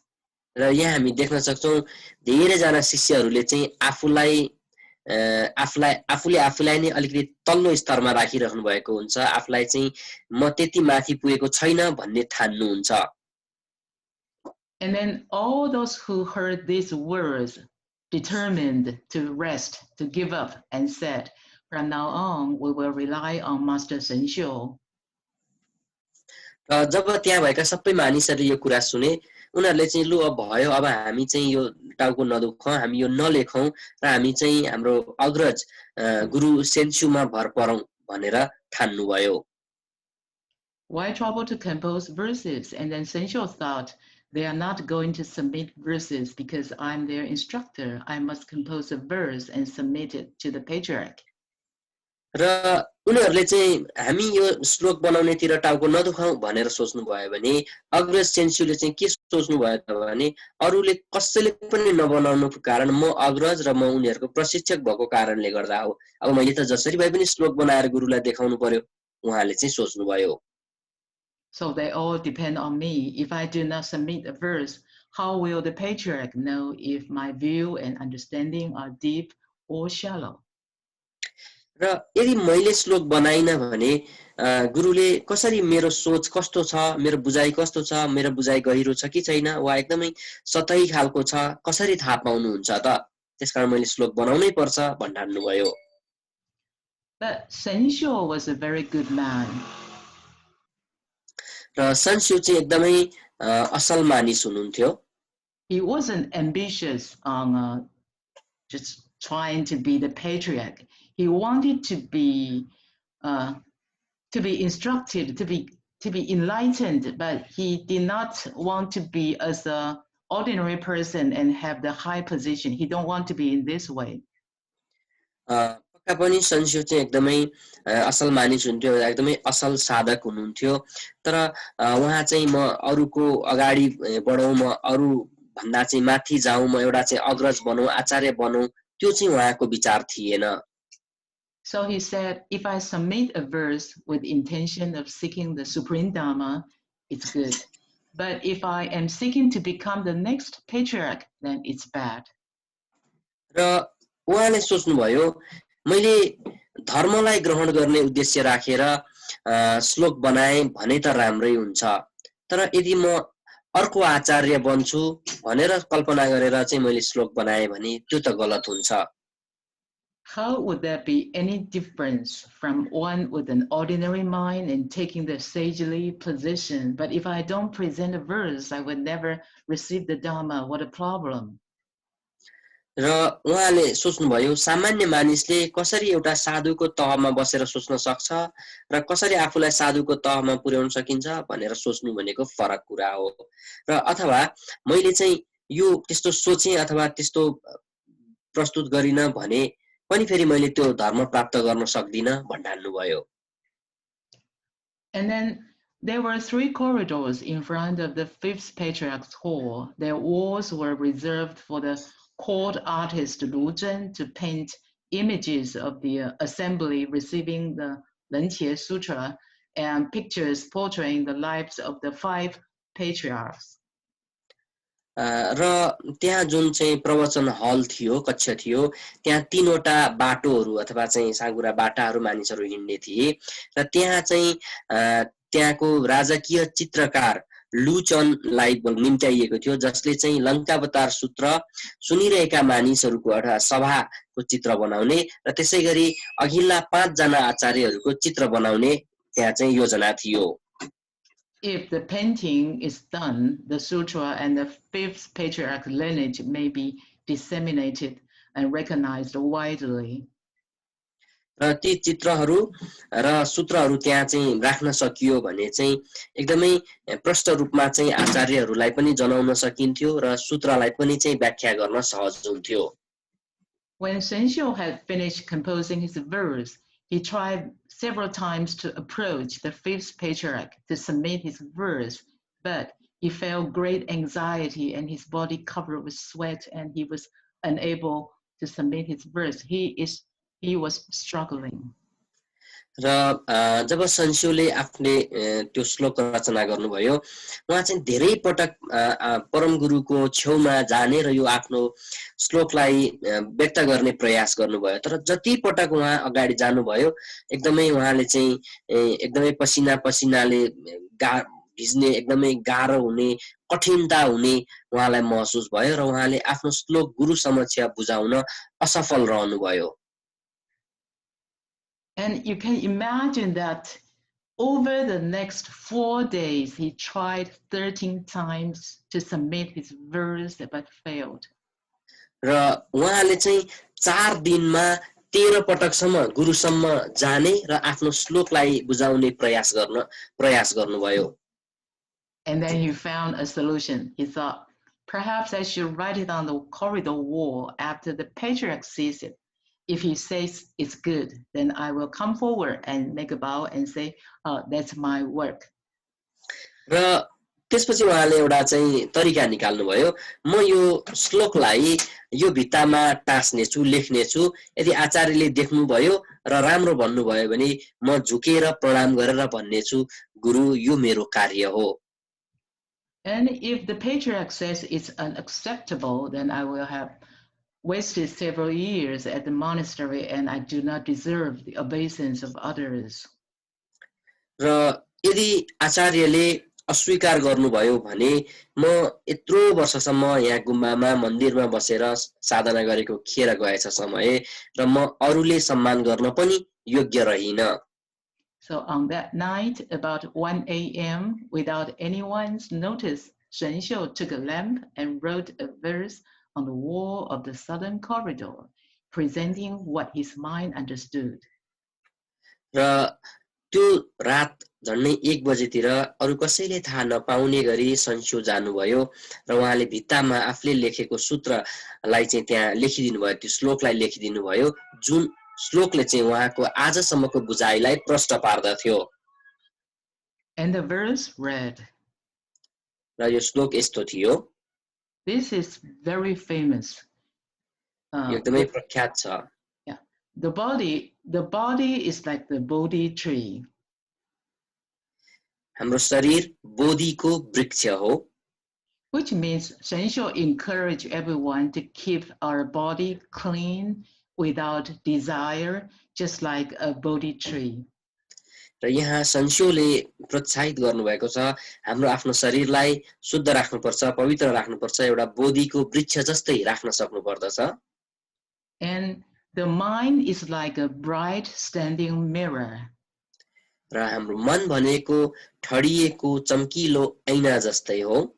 र यहाँ हामी देख्न सक्छौं धेरैजना शिष्यहरूले चाहिँ आफूलाई नै अलिकति तल्लो स्तरमा राखिराख्नु भएको हुन्छ आफूलाई चाहिँ म त्यति माथि पुगेको छैन भन्ने ठान्नुहुन्छ
And then all those who heard these words determined to rest, to give up, and said, from now on, we will rely on Master Sensho.
र जब त्यहाँ भएका सबै मानिसहरूले यो कुरा सुने उनीहरूले चाहिँ लु अब भयो अब हामी चाहिँ यो टाउको नदुखौं हामी यो नलेखौं र हामी चाहिँ हाम्रो अग्रज गुरु सेन्स्युमा भर परौं भनेर ठान्नु भयो
Why trouble to compose verses? And then Sensho thought, they are not going to submit verses because I'm their instructor. I must compose a verse and submit it to the patriarch.
र उनीहरूले चाहिँ हामी यो श्लोक बनाउनेतिर टाउको नदुखाऊ भनेर सोच्नु भयो भने अग्रज सेन्स्युले चाहिँ के सोच्नु भयो त भने अरूले कसैले पनि नबनाउनुको कारण म अग्रज र म उनीहरुको प्रशिक्षक भएको कारणले गर्दा हो अब मैले त जसरी भए पनि श्लोक बनाएर गुरुलाई देखाउनु पर्यो उहाँले चाहिँ सोच्नु भयो
So they all depend on me. If I do not submit a verse, how will the patriarch know if my view and understanding are deep or shallow?
र यदि मैले श्लोक बनाइन भने गुरुले कसरी मेरो सोच कस्तो छ मेरो बुझाइ कस्तो छ मेरो बुझाइ गहिरो छ कि छैन वा एकदमै सतही खालको छ कसरी थाहा पाउनुहुन्छ त त्यसकारण मैले श्लोक बनाउनै पर्छ भन्नु भयो
But Sensho was a very good man.
र सेन्स्यु चाहिँ एकदमै असल मानिस हुनुहुन्थ्यो
He wasn't ambitious on just trying to be the patriarch. He wanted to be instructed, to be enlightened, but he did not want to be as an ordinary person and have the high position. He don't want to be in this way.
पक्का पनि सेन्स्यु चाहिँ एकदमै असल मानिस हुनुहुन्थ्यो एकदमै असल साधक हुनुहुन्थ्यो तर उहाँ चाहिँ म अरूको अगाडि बढौं म अरू भन्दा चाहिँ माथि जाऊं म एउटा चाहिँ अग्रज बनौं आचार्य बनौं त्यो चाहिँ उहाँको विचार थिएन
So he said, if I submit a verse with intention of seeking the supreme dharma, it's good. But if I am seeking to become the next patriarch, then it's bad.
र उहाँले सोच्नुभयो मैले धर्मलाई ग्रहण गर्ने उद्देश्य राखेर श्लोक बनाए भने त राम्रै हुन्छ तर यदि म अर्को आचार्य बन्छु भनेर कल्पना गरेर चाहिँ मैले श्लोक बनाए भने त्यो त गलत हुन्छ
How would there be any difference from one with an ordinary mind and taking the sagely position? But if I don't present a verse, I would never receive the Dharma. What a problem.
र उहाँले सोच्नुभयो सामान्य मानिसले कसरी एउटा साधुको तहमा बसेर सोच्न सक्छ र कसरी आफूलाई साधुको तहमा पुर्याउन सकिन्छ भनेर सोच्नु भनेको फरक कुरा हो र अथवा मैले चाहिँ यो त्यस्तो सोचे अथवा त्यस्तो प्रस्तुत गरिन भने पनि फेरि मैले त्यो धर्म प्राप्त गर्न सक्दिन भन्नु भयो
And then there were 3 corridors in front of the 5th patriarch's hall. Their walls were reserved for the court artist Lu Zhen to paint images of the assembly receiving the Lenqie Sutra and pictures portraying the lives of the 5 patriarchs.
र त्यहाँ जुन चाहिँ प्रवचन हल थियो, कक्ष थियो, त्यहाँ 3 वटा बाटोहरू अथवा चाहिँ साँघुरा बाटाहरू मानिसहरू हिँड्ने थिए र त्यहाँ चाहिँ त्यहाँको राजकीय चित्रकार लुचनलाई निम्त्याइएको थियो, जसले चाहिँ लङ्कावतार सूत्र सुनिरहेका मानिसहरूको एउटा सभाको चित्र बनाउने र त्यसैगरी अघिल्ला 5 जना आचार्यहरूको चित्र बनाउने त्यहाँ चाहिँ योजना थियो।
If the painting is done, the sutra and the 5th patriarch lineage may be disseminated and recognized widely.
र ती चित्रहरू र सूत्रहरू त्यहाँ चाहिँ राख्न सकियो भने चाहिँ एकदमै प्रष्ट रूपमा चाहिँ आचार्यहरूलाई पनि जनाउन सकिन्थ्यो र सूत्रलाई पनि चाहिँ व्याख्या गर्न सहज हुन्थ्यो।
When Shenxiu had finished composing his verse, he tried several times to approach the 5th patriarch to submit his verse, but he felt great anxiety and his body covered with sweat and he was unable to submit his verse. He was struggling.
र जब संशुले आफ्नै त्यो श्लोक रचना गर्नुभयो, उहाँ चाहिँ धेरै पटक परम गुरुको छेउमा जाने र यो आफ्नो श्लोकलाई व्यक्त गर्ने प्रयास गर्नुभयो, तर जति पटक उहाँ अगाडि जानुभयो एकदमै उहाँले चाहिँ एकदमै पसिना पसिनाले भिज्ने, एकदमै गाह्रो हुने, कठिनता हुने उहाँलाई महसुस भयो र उहाँले आफ्नो श्लोक गुरु समक्ष बुझाउन असफल रहनुभयो।
And you can imagine that over the next 4 days, he tried 13 times to submit his verse but failed.
र उहाँले चाहिँ 4 दिनमा 13 पटकसम्म गुरुसम्म जाने र आफ्नो श्लोकलाई बुझाउने प्रयास गर्नुभयो।
And then he found a solution. He thought, perhaps I should write it on the corridor wall after the patriarch sees it. If he says it's good, then I will come forward and make a bow and say, oh, that's my work.
र त्यसपछि उहाँले एउटा चाहिँ तरिका निकाल्नुभयो, म यो श्लोकलाई यो भित्तामा टाँस्ने छु, लेख्ने छु, यदि आचार्यले देख्नुभयो र राम्रो भन्नुभयो भने म झुकेर प्रणाम गरेर भन्ने छु, गुरु यो मेरो कार्य हो।
And if the patriarch says it's unacceptable, then I will have wasted several years at the monastery and I do not deserve the obeisance of others.
र यदि आचार्यले अस्वीकार गर्नुभयो भने म यत्रो वर्षसम्म यहाँ गुम्बामा मन्दिरमा बसेर साधना गरेको खेर गएछ समय र म अरूले सम्मान गर्न पनि योग्य रहिन।
So on that night, about 1 a.m., without anyone's notice, Shenxiu took a lamp and wrote a verse on the wall of the southern corridor, presenting what his mind understood.
र त्यो रात झन्डै 1 बजेतिर अरु कसैले थाहा नपाउने गरी संशु जानुभयो र उहाँले भित्तामा आफूले लेखेको सूत्रलाई चाहिँ त्यहाँ लेखिदिनु भयो, त्यो श्लोकलाई लेखिदिनु भयो, जुन श्लोकले चाहिँ उहाँको आजसम्मको बुझाइलाई प्रष्ट पार्दथ्यो।
And the verse read,
र यो श्लोक यस्तो थियो,
this is very famous.
एकदमै प्रख्यात छ।
Yeah, the body is like the Bodhi tree.
हाम्रो शरीर बोधिको वृक्ष हो।
Which means Shenxiu encourage everyone to keep our body clean without desire, just like a Bodhi tree.
र यहाँ संशुले प्रोत्साहित गर्नुभएको छ, हाम्रो आफ्नो शरीरलाई शुद्ध राख्नुपर्छ, पवित्र राख्नुपर्छ, एउटा बोधिको वृक्ष जस्तै राख्न सक्नुपर्दछ।
And the mind is like a bright standing mirror.
र हाम्रो मन भनेको ठडिएको चम्किलो ऐना जस्तै हो।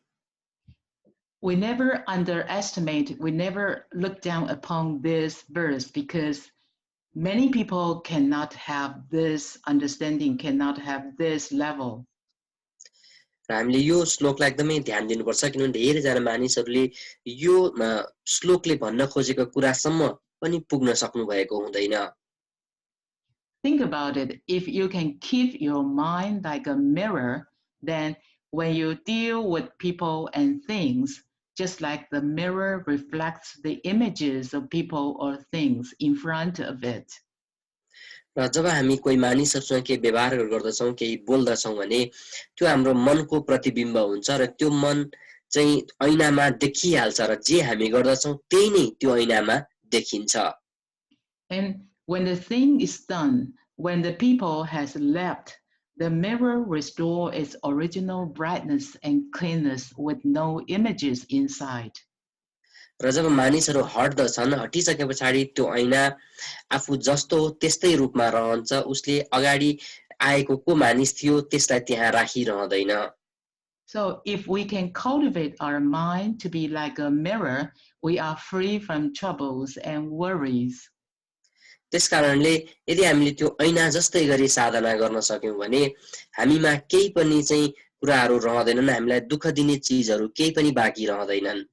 We never underestimate, we never look down upon this verse because many people cannot have this understanding, cannot have this level.
र हामीले यो श्लोकलाई एकदमै ध्यान दिनुपर्छ, किनभने धेरैजना मानिसहरूले यो श्लोकले भन्न खोजेको कुरासम्म पनि पुग्न सक्नु भएको हुँदैन।
Think about it. If you can keep your mind like a mirror, then when you deal with people and things, just like the mirror reflects the images of people or things in front of it.
र जब हामी कोही मानिसहरुसँग के व्यवहार गर्दछौं, केही बोल्दछौं भने त्यो हाम्रो मनको प्रतिबिम्ब हुन्छ र त्यो मन चाहिँ ऐनामा देखिहाल्छ र जे हामी गर्दछौं त्यही नै त्यो ऐनामा देखिन्छ.
And when the thing is done, when the people has left, the mirror restore its original brightness and cleanness with no images inside.
र जब मानिसहरू हट्दछन् हटिसकेपछि त्यो ऐना आफू जस्तो त्यस्तै रूपमा रहन्छ. उसले अगाडि आएको को मानिस थियो त्यसलाई त्यहाँ राखिरहदैन.
So if we can cultivate our mind to be like a mirror, we are free from troubles and worries.
त्यसकारणले यदि हामीले त्यो ऐना जस्तै गरी साधना गर्न सक्यौं भने हामीमा केही पनि चाहिँ कुराहरू रहँदैनन्. हामीलाई दुःख दिने चीजहरू केही पनि बाँकी रहँदैनन्.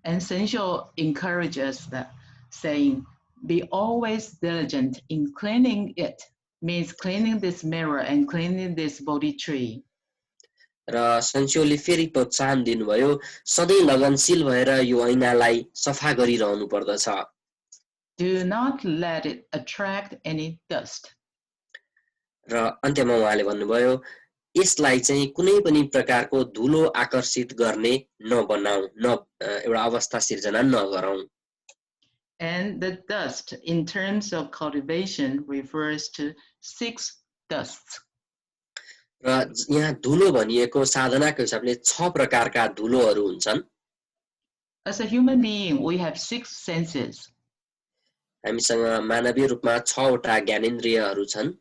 And Sensho encourages that, saying, be always diligent in cleaning it, means cleaning this mirror and cleaning this body tree.
र सन्चोले फेरि प्रोत्साहन दिनुभयो सधैँ लगनशील भएर यो ऐनालाई सफा गरिरहनु पर्दछ.
Do not let it attract any dust.
र अन्त्यमा उहाँले भन्नुभयो यसलाई चाहिँ कुनै पनि प्रकारको धुलो आकर्षित गर्ने नबनाऊ, एउटा अवस्था सिर्जना नगरौं.
And the dust in terms of cultivation refers to 6 dusts.
र यहाँ धुलो भनिएको साधनाको हिसाबले 6 प्रकारका धुलोहरू हुन्छन्.
As a human being, we have 6 senses.
हामीसँग मानवीय रूपमा 6 वटा ज्ञानेन्द्रियहरू छन्.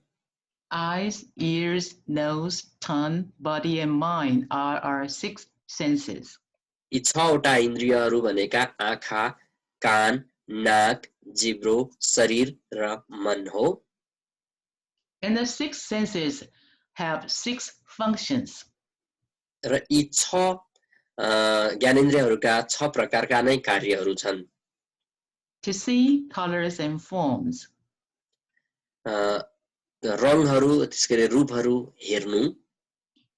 Eyes, ears, nose, tongue, body, and mind are our 6 senses.
यी 6 वटा इन्द्रियहरू भनेका आँखा, कान, नाक, जिब्रो, शरीर र मन हो.
And the 6 senses have 6 functions.
र यी 6 ज्ञानेन्द्रियहरूका 6 प्रकारका नै कार्यहरू छन्.
To see colors and forms.
रङहरू त्यसैगरी रूपहरू हेर्नु.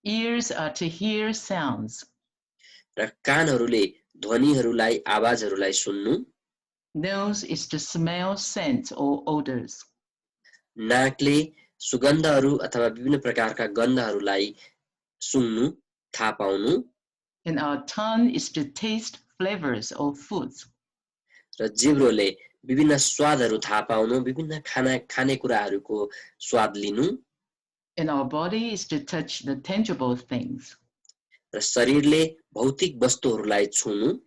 Ears are to hear sounds.
र कानहरूले ध्वनिहरूलाई आवाजहरूलाई सुन्नु.
Nose is to smell scents or odors.
नाकले सुगन्धहरू अथवा विभिन्न प्रकारका गन्धहरूलाई सुन्नु, थाहा पाउनु.
And our tongue is to taste flavors or foods.
र जिब्रोले विभिन्न स्वादहरू थाहा पाउनु, विभिन्न खानेकुराहरूको स्वाद लिनु.
And our body is to touch the tangible things.
र शरीरले भौतिक वस्तुहरूलाई छुनु.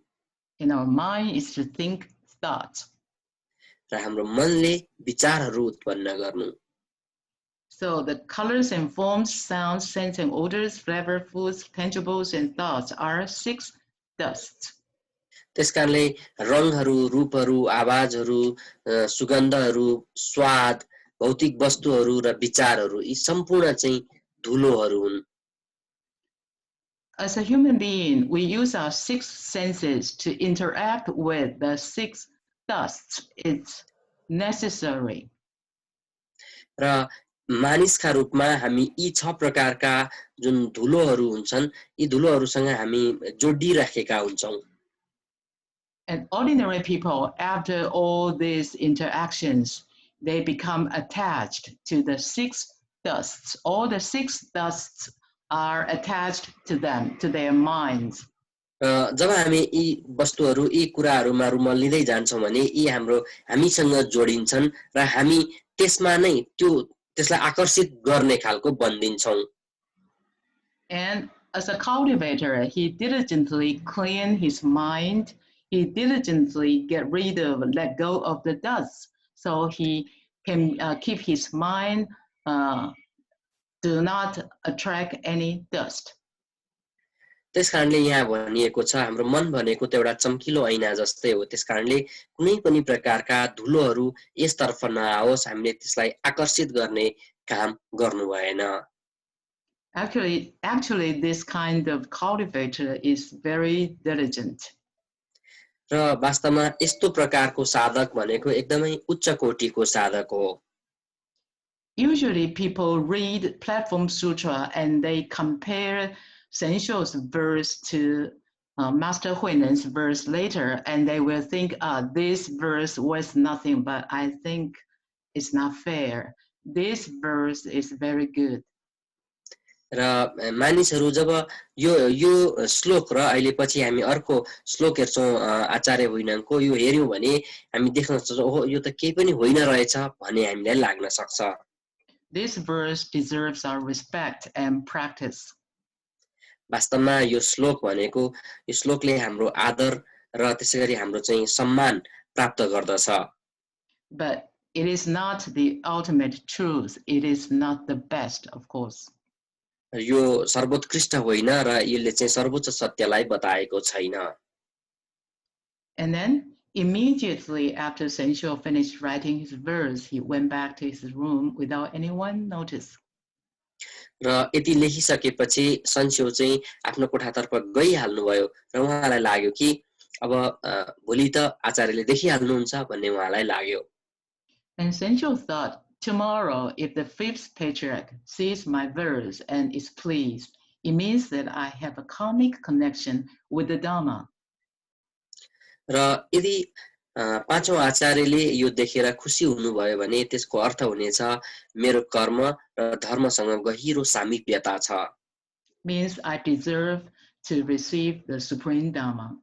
And our mind is to think thoughts.
र हाम्रो मनले विचारहरू उत्पन्न गर्नु.
So the colors and forms, sounds, scents and odors, flavor, foods, tangibles and thoughts are 6 dusts.
त्यसकारणले रङहरू, रूपहरू, आवाजहरू, सुगन्धहरू, स्वाद, भौतिक वस्तुहरू र विचारहरू यी सम्पूर्ण चाहिँ धुलोहरू हुन्.
As a human being, we use our 6 senses to interact with the 6 dusts. It's necessary.
र मानिसका रूपमा हामी यी 6 प्रकारका जुन धुलोहरू हुन्छन् यी धुलोहरूसँग हामी जोडिराखेका हुन्छौं.
And ordinary people, after all these interactions, they become attached to the 6 dusts. All the 6 dusts are attached to them, to their minds.
जब हामी यी वस्तुहरू यी कुराहरूमा रुमल्लिँदै जान्छौं भने यी हामीसँग जोडिन्छन् र हामी त्यसमा नै त्यसलाई आकर्षित गर्ने खालको बन्दिन्छौं.
And as a cultivator, he diligently clean his mind. He diligently get rid of, let go of the dust, so he can keep his mind do not attract any dust.
त्यसकारणले यहाँ भनिएको छ हाम्रो मन भनेको त एउटा चम्किलो ऐना जस्तै हो. त्यसकारणले कुनै पनि प्रकारका धुलोहरू यसतर्फ नआओस्, हामीले त्यसलाई आकर्षित गर्ने काम गर्नु भएन.
Actually, this kind of cultivator is very diligent.
र वास्तवमा यस्तो प्रकारको साधक भनेको एकदमै उच्च कोटिको साधक हो.
Usually people read Platform Sutra and they compare Sensho's verse to Master Huinen's verse later, and they will think, this verse was nothing, but I think it's not fair. This verse is very good.
र मानिसहरू जब यो यो श्लोक र अहिले पछि हामी अर्को श्लोक हेर्छौं आचार्य हुइनाको यो हेर्यौं भने हामी देख्न सक्छौं ओहो यो त केही पनि होइन रहेछ भन्ने हामीलाई लाग्न सक्छ.
This verse deserves our respect and practice.
वास्तवमा यो श्लोक भनेको यो श्लोकले हाम्रो आदर र त्यसैगरी हाम्रो चाहिँ सम्मान प्राप्त गर्दछ.
But it is not the ultimate truth. It is not the best, of course.
यो सर्वोत्कृष्ट होइन र यसले चाहिँ सर्वोच्च सत्यलाई बताएको छैन.
And then immediately after Senshio finished writing his verse, he went back to his room without anyone notice.
र यति लेखिसकेपछि सन्स्यो चाहिँ आफ्नो कोठातर्फ गइहाल्नुभयो र उहाँलाई लाग्यो कि अब भोलि त आचार्यले देखिहाल्नुहुन्छ भन्ने उहाँलाई लाग्यो.
And Senshio thought, tomorrow if the fifth patriarch sees my verse and is pleased, it means that I have a karmic connection with the Dharma.
र यदि पाँचौं आचार्यले यो देखेर खुसी हुनुभयो भने त्यसको अर्थ हुनेछ मेरो कर्म र धर्मसँग गहिरो सामिप्यता छ.
Means I deserve to receive the supreme Dharma.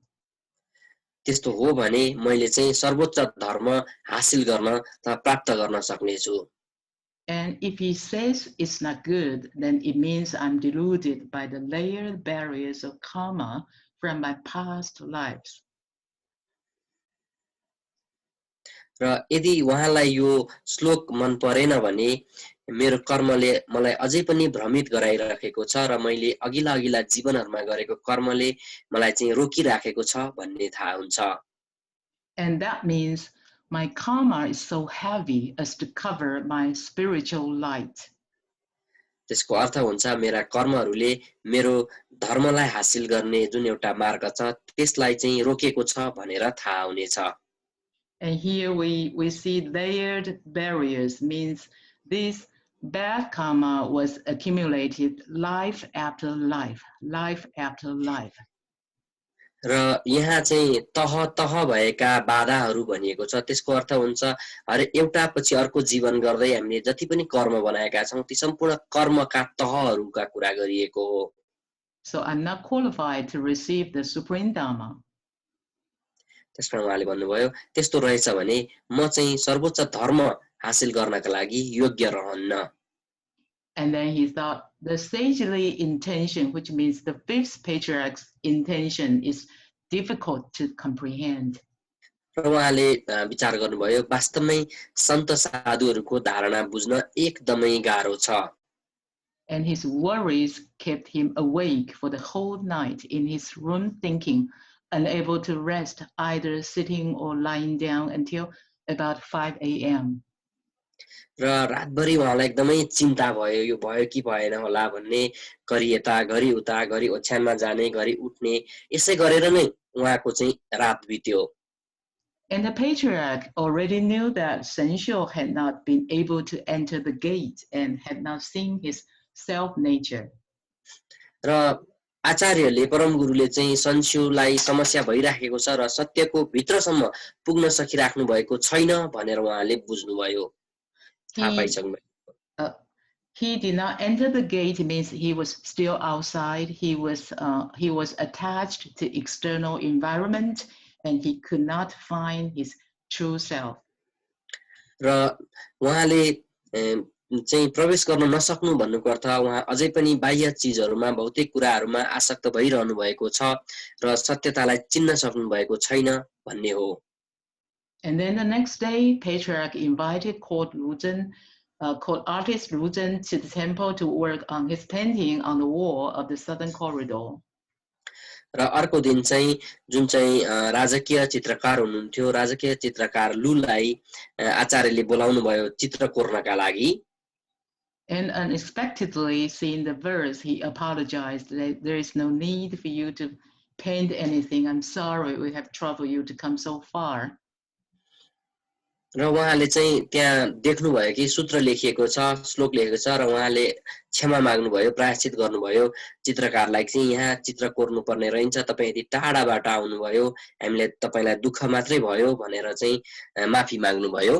त्यस्तो हो भने मैले चाहिँ सर्वोच्च धर्म हासिल गर्न तथा प्राप्त गर्न सक्नेछु.
And if he says it's not good, then it means I'm deluded by the layered barriers of karma from my past lives.
र यदि उहाँलाई यो श्लोक मन परेन भने मेरो कर्मले मलाई अझै पनि भ्रमित गराइराखेको छ र मैले अघिल्ला जीवनहरुमा गरेको कर्मले मलाई चाहिँ रोकिराखेको छ भन्ने थाहा हुन्छ.
And that means my karma is so heavy as to cover my spiritual light.
त्यसको अर्थ हुन्छ मेरा कर्महरूले मेरो धर्मलाई हासिल गर्ने जुन एउटा मार्ग छ त्यसलाई चाहिँ रोकेको छ भनेर थाहा हुनेछ.
And here we see layered barriers, means this bad karma was accumulated life after life, life after life.
र यहाँ चाहिँ तह भएका बाधाहरू भनिएको छ. त्यसको अर्थ हुन्छ हरेक एउटा पछि अर्को जीवन गर्दै हामीले जति पनि कर्म बनाएका छौं ती सम्पूर्ण कर्मका तहहरूका कुरा गरिएको हो.
So I'm not qualified to receive the supreme dharma.
त्यसकारण उहाँले भन्नुभयो त्यस्तो रहेछ भने म चाहिँ सर्वोच्च धर्म हासिल गर्नका लागि योग्य रहन्न.
And then he thought the sagely intention, which means the fifth patriarch's intention, is difficult to comprehend.
र उहाँले विचार गर्नुभयो वास्तवमै सन्त साधुहरूको धारणा बुझ्न एकदमै गाह्रो छ.
And his worries kept him awake for the whole night in his room thinking, unable to rest either sitting or lying down until about 5 a.m.
र रातभरि उहाँलाई एकदमै चिन्ता भयो यो भयो कि भएन होला भन्ने, घरि यता घरि उता घरि ओछ्यानमा जाने घरि उठ्ने यसै गरेर नै उहाँको चाहिँ रात बित्यो.
And the patriarch already knew that Senshio had not been able to enter the gate and had not seen his self nature.
र आचार्यले परम गुरुले चाहिँ सन्स्योलाई समस्या भइराखेको छ र सत्यको भित्रसम्म पुग्न सकिराख्नु भएको छैन भनेर उहाँले बुझ्नुभयो.
He did not enter the gate, means he was still outside. He was attached to external environment and he could not find his true self.
र उहाँले चाहिँ प्रवेश गर्न नसक्नु भन्नुको अर्थ उहाँ अझै पनि बाह्य चीजहरुमा भौतिक कुराहरुमा आसक्त भइरहनु भएको छ र सत्यतालाई चिन्न सक्नु भएको छैन भन्ने हो.
And then the next day, Patriarch invited court artist Luzhen to the temple to work on his painting on the wall of the southern corridor.
र अर्को दिन चाहिँ जुन चाहिँ राजकीय चित्रकार हुनुहुन्थ्यो राजकीय चित्रकार लुलाई आचार्यले बोलाउनु भयो चित्र कोर्नका लागि.
And unexpectedly, seeing the verse, he apologized that there is no need for you to paint anything. I'm sorry we have troubled you to come so far.
र उहाँले चाहिँ त्यहाँ देख्नुभयो कि सूत्र लेखिएको छ श्लोक लेखेको छ र उहाँले क्षमा माग्नुभयो प्रायश्चित गर्नुभयो चित्रकारलाई चाहिँ यहाँ चित्र कोर्नु पर्ने रहन्छ तपाई यदि टाढाबाट आउनुभयो हामीले तपाईलाई दुःख मात्रै भयो भनेर चाहिँ माफी माग्नुभयो.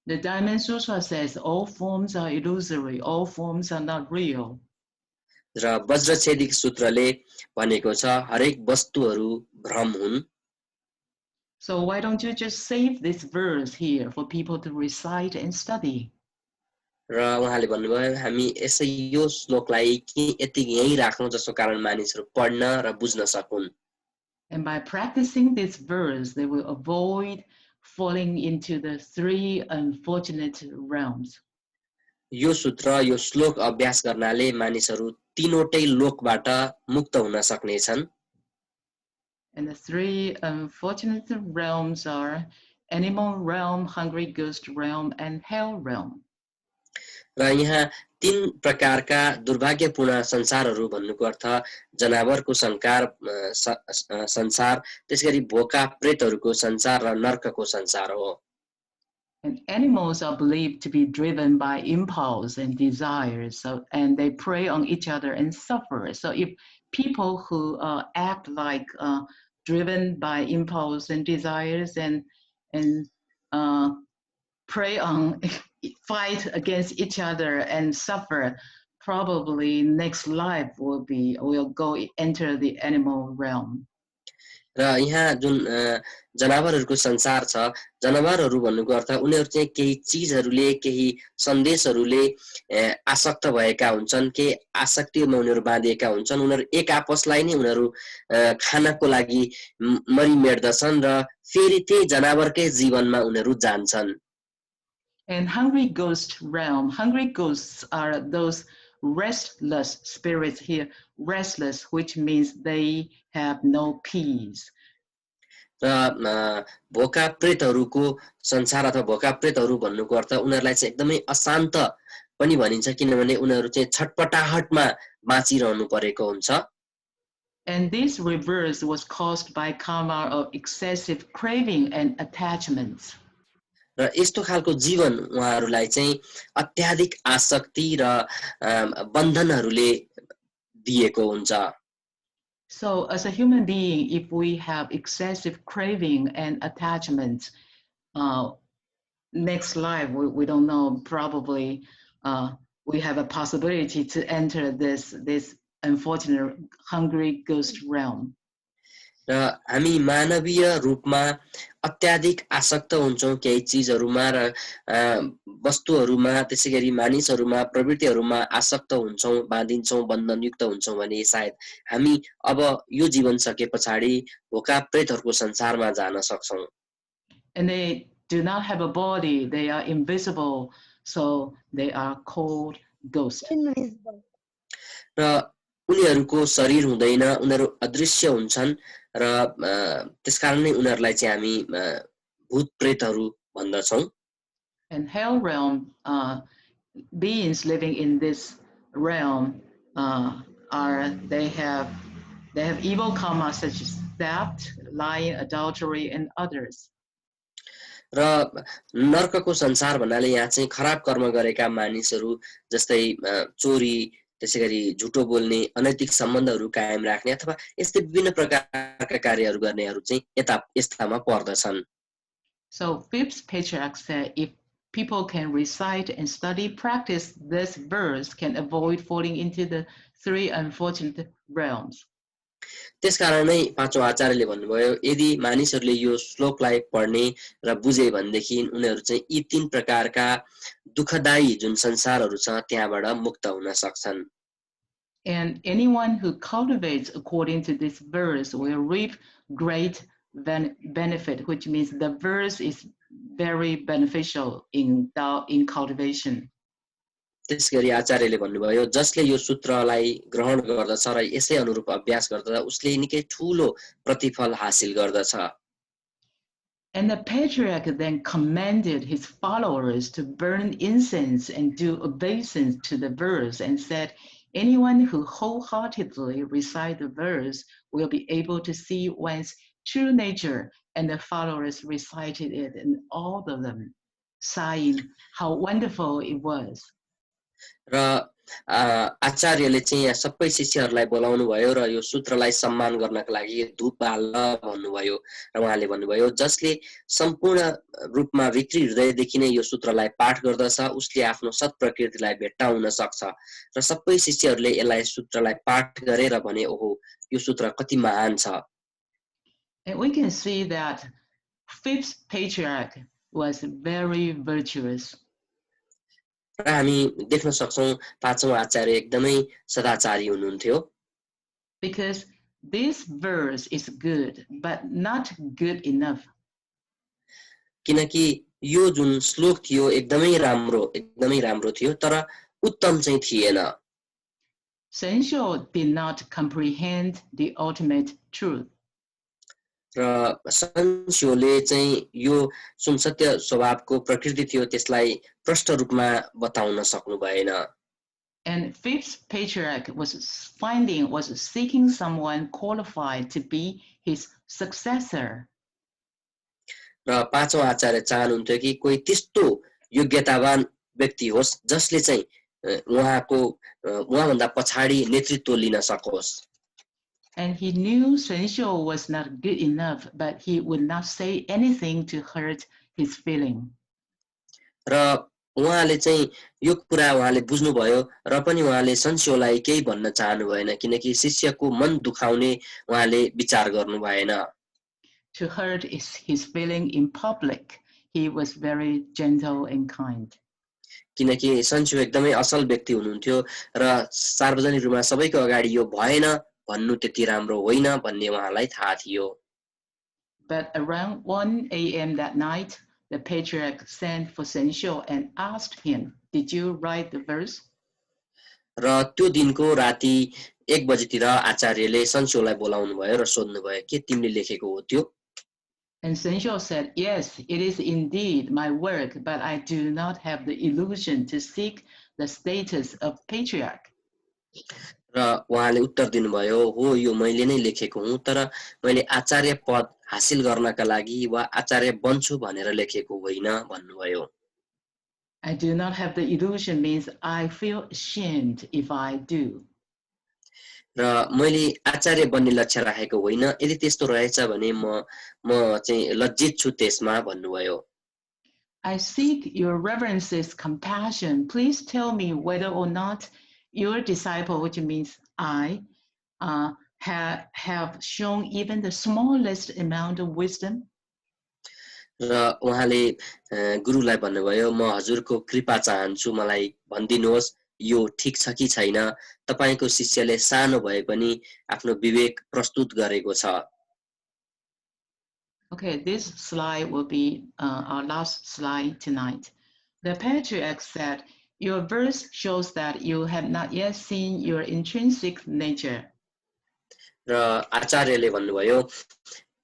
The Diamond Sutra says all forms are illusory, all forms are not real.
र वज्रछेदिक सूत्रले भनेको छ हरेक वस्तुहरू भ्रम हुन्.
So why don't you just save this verse here for people to recite and study?
र उहाँले भन्नुभयो हामी यसै यो श्लोकलाई यति यही राखौं जसको कारण मानिसहरू पढ्न र बुझ्न सकुन्.
And by practicing this verse, they will avoid falling into the three unfortunate realms.
यो सूत्र यो श्लोक अभ्यास गर्नाले मानिसहरू तीनवटै लोकबाट मुक्त हुन सक्नेछन्.
And the three unfortunate realms are animal realm, hungry ghost realm, and hell realm.
र यहाँ तीन प्रकारका दुर्भाग्यपूर्ण संसारहरू भन्नुको अर्थ जनावरको संसार, त्यसैगरी भोका प्रेतहरूको संसार र नर्कको संसार हो.
And animals are believed to be driven by impulse and desires, and they prey on each other and suffer. So if people who act like driven by impulse and desires and prey on, fight against each other and suffer, probably next life will go enter the animal realm.
र यहाँ जुन जनावरहरूको संसार छ, जनावरहरू भन्नुको अर्थ उनीहरू चाहिँ केही चीजहरूले केही सन्देशहरूले आसक्त भएका हुन्छन्, केही आसक्तिमा उनीहरू बाँधिएका हुन्छन्. उनीहरू एक आपसलाई नै उनीहरू खानको लागि मरिमेट्दछन् र फेरि त्यही जनावरकै जीवनमा उनीहरू जान्छन्.
And hungry ghost realm, hungry ghosts are those restless spirits here, restless, which means they have no peace.
र भोका प्रेतहरूको संसार अथवा भोका प्रेतहरू भन्नुको अर्थ उनीहरूलाई चाहिँ एकदमै अशान्त पनि भनिन्छ, किनभने उनीहरू चाहिँ छटपटाहटमा बाँचिरहनु परेको हुन्छ.
And this reverse was caused by karma of excessive craving and attachments.
र यस्तो खालको जीवन उहाँहरूलाई चाहिँ अत्याधिक आसक्ति र बन्धनहरूले दिएको हुन्छ.
So as a human being, if we have excessive craving and attachment, next life, we don't know, probably we have a possibility to enter this unfortunate hungry ghost realm.
र हामी मानवीय रूपमा अत्याधिक आसक्त हुन्छौं केही चीजहरुमा र वस्तुहरुमा, त्यसैगरी मानिसहरुमा, प्रवृत्तिहरुमा आसक्त हुन्छौं, बाँधिन्छौं, बन्धनयुक्त हुन्छौं भने सायद हामी अब यो जीवन सकेपछि भोका प्रेतहरुको संसारमा जान सक्छौं.
And they do not have a body, they are invisible, so they are called ghosts.
र उनीहरुको शरीर हुँदैन, उनीहरु अदृश्य हुन्छन् र त्यसकारण नै उनीहरुलाई चाहिँ हामी भूत प्रेतहरु भन्दछौं.
And hell realm, beings living in this realm they have evil karma such as theft, lying, adultery, and others.
र नर्कको संसार भन्नाले यहाँ चाहिँ खराब कर्म गरेका मानिसहरु जस्तै चोरी, त्यसैगरी झुटो बोल्ने, अनैतिक सम्बन्धहरु कायम राख्ने अथवा यस्तै विभिन्न प्रकारका कार्यहरु गर्नेहरु चाहिँ यस्तामा पर्दछन्.
So fifth patriarch said, if people can recite and study, practice this verse, can avoid falling into the three unfortunate realms.
त्यसकारण नै पाँचौं आचार्यले भन्नुभयो, यदि मानिसहरुले यो श्लोकलाई पढ्ने र बुझे भनेदेखि उनीहरु चाहिँ यी तीन प्रकारका दुखदायी जुन संसारहरु छ त्यहाँबाट मुक्त हुन सक्छन्.
And anyone who cultivates according to this verse will reap great benefit, which means the verse is very beneficial in cultivation.
त्यसगरी आचार्यले भन्नुभयो, जसले यो सूत्रलाई ग्रहण गर्दछ र यसै अनुरूप अभ्यास गर्दछ उसले निकै ठूलो प्रतिफल हासिल गर्दछ.
And the patriarch then commanded his followers to burn incense and do obeisance to the verse and said, anyone who wholeheartedly recite the verse will be able to see one's true nature. And the followers recited it, and all of them sighing how wonderful it was.
र आचार्यले चाहिँ यहाँ सबै शिष्यहरूलाई बोलाउनु भयो र यो सूत्रलाई सम्मान गर्नका लागि धूप बाल्न भन्नुभयो र उहाँले भन्नुभयो जसले सम्पूर्ण रूपमा भित्री हृदयदेखि नै यो सूत्रलाई पाठ गर्दछ उसले आफ्नो सत प्रकृतिलाई भेट्टाउन सक्छ र सबै शिष्यहरूले यसलाई सूत्रलाई पाठ गरेर भने ओहो यो सूत्र कति महान छ.
And we can see that fifth patriarch was very virtuous.
र हामी देख्न सक्छौं पाँचौं आचार्य एकदमै सदाचारी हुनुहुन्थ्यो.
Because this verse is good but not good enough.
किनकि यो जुन श्लोक थियो एकदमै राम्रो थियो तर उत्तम चाहिँ थिएन.
Sensho did not comprehend the ultimate truth.
र संशोले चाहिँ यो जुन सत्य स्वभावको प्रकृति थियो त्यसलाई प्रष्ट रूपमा बताउन सक्नु भएन.
And fifth patriarch was seeking someone qualified to be his successor.
र पाँचौं आचार्य चाहनुहुन्थ्यो कि कोही त्यस्तो योग्यतावान व्यक्ति होस् जसले चाहिँ उहाँभन्दा पछाडि नेतृत्व लिन सकोस्.
And he knew Sensho was not good enough, but he would not say anything to hurt his feeling.
र उहाँले चाहिँ यो कुरा उहाँले बुझ्नुभयो र पनि उहाँले संशोलाई केही भन्न चाहनु भएन किनकि शिष्यको मन दुखाउने उहाँले विचार गर्नु भएन.
To hurt his feeling in public, he was very gentle and kind.
किनकि संशो एकदमै असल व्यक्ति हुनुहुन्थ्यो र सार्वजनिक रूपमा सबैको अगाडि यो भएन भन्नु त्यति राम्रो होइन भन्ने उहाँलाई थाहा थियो.
But around 1 a.m. that night, the patriarch sent for Sensho and asked him, "Did you write the verse?"
र त्यो दिनको राति 1 बजेतिर आचार्यले संशोलाई बोलाउनु भयो र सोध्नु भयो के तिमीले लेखेको हो त्यो?
And Sensho said, "Yes, it is indeed my work, but I do not have the illusion to seek the status of patriarch."
र उहाँले उत्तर दिनुभयो हो यो मैले नै लेखेको हुँ तर मैले आचार्य पद हासिल गर्नका लागि वा आचार्य बन्छु भनेर लेखेको होइन भन्नुभयो.
I do not have the illusion means I feel ashamed if I do.
र मैले आचार्य बन्ने लक्ष्य राखेको होइन यदि त्यस्तो रहेछ भने म चाहिँ लज्जित छु त्यसमा भन्नुभयो.
I seek your reverence's compassion. Please tell me whether or not your disciple, which means I, have shown even the smallest amount of wisdom.
र उहाँले गुरुलाई भन्नुभयो म हजुरको कृपा चाहन्छु मलाई भनिदिनुहोस् यो ठीक छ कि छैन तपाईको शिष्यले सानो भए पनि आफ्नो विवेक प्रस्तुत गरेको छ.
Okay, this slide will be our last slide tonight. The patriarch said, "Your verse shows that you have not yet seen your intrinsic nature."
र आचार्यले भन्नुभयो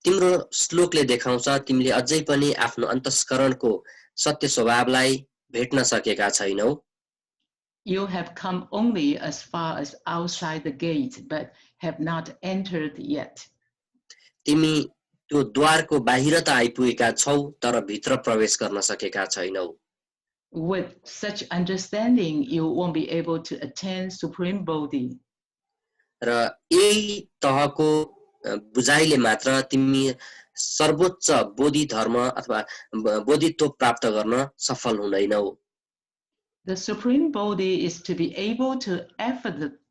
तिम्रो श्लोकले देखाउँछ तिमीले अझै पनि आफ्नो अन्तस्करणको सत्य स्वभावलाई भेट्न सकेका छैनौ.
You have come only as far as outside the gate, but have not entered yet.
तिमी त्यो द्वारको बाहिर त आइपुगेका छौ तर भित्र प्रवेश गर्न सकेका छैनौ.
With such understanding, you won't be able to attain supreme bodhi.
र यही तहको बुझाइले मात्र तिमी सर्वोच्च बोधि धर्म अथवा बोधित्व प्राप्त गर्न सफल हुँदैनौ.
The supreme bodhi is to be able to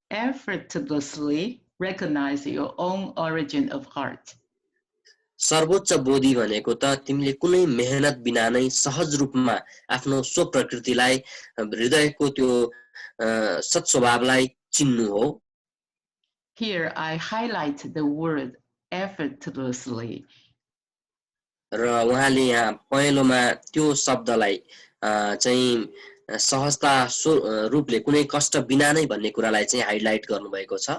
effortlessly recognize your own origin of heart.
सर्वोच्च बोधि भनेको त तिमीले कुनै मेहनत बिना नै सहज रूपमा आफ्नो स्व प्रकृतिलाई हृदयको त्यो सत स्वभावलाई चिन्नु हो.
Here I highlight the word effortlessly.
र उहाँले यहाँ पहिलोमा त्यो शब्दलाई चाहिँ सहजता रूपले कुनै कष्ट बिना नै भन्ने कुरालाई चाहिँ हाइलाइट गर्नुभएको छ.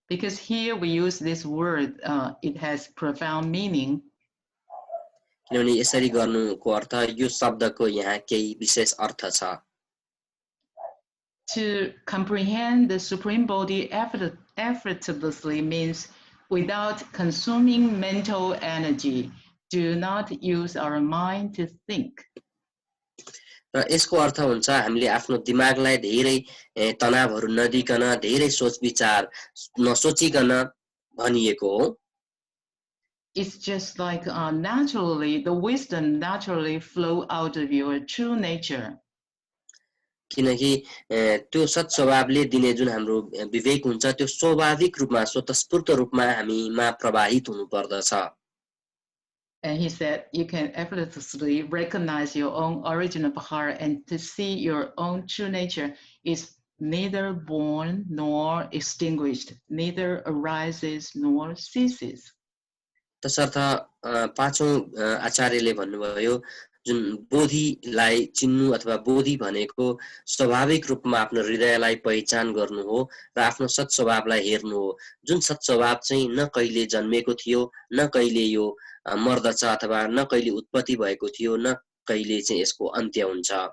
Because here we use this word, it has profound meaning.
किनभने यसरी गर्नुको अर्थ यो शब्दको यहाँ केही विशेष अर्थ छ.
To comprehend the supreme bodhi effortlessly means without consuming mental energy. Do not use our mind to think.
र यसको अर्थ हुन्छ हामीले आफ्नो दिमागलाई धेरै तनावहरू नदिकन धेरै सोच विचार नसोचिकन भनिएको हो
It's just like naturally, the wisdom naturally flow out of your true nature.
किनकि त्यो सत् स्वभावले दिने जुन हाम्रो विवेक हुन्छ त्यो स्वाभाविक रूपमा स्वतस्फूर्त रूपमा हामीमा प्रवाहित हुनु पर्दछ
And he said, you can effortlessly recognize your own origin of heart and to see your own true nature is neither born nor extinguished, neither arises nor ceases.
तसर्थ पाँचौं आचार्यले भन्नुभयो जुन बोधिलाई चिन्नु अथवा बोधि भनेको स्वाभाविक रूपमा आफ्नो हृदयलाई पहिचान गर्नु हो र आफ्नो सत् स्वभावलाई हेर्नु हो जुन सत् स्वभाव चाहिँ न कहिले जन्मेको थियो न कहिले यो मर्दछ अथवा न कहिले उत्पत्ति भएको थियो न कहिले चाहिँ यसको अन्त्य हुन्छ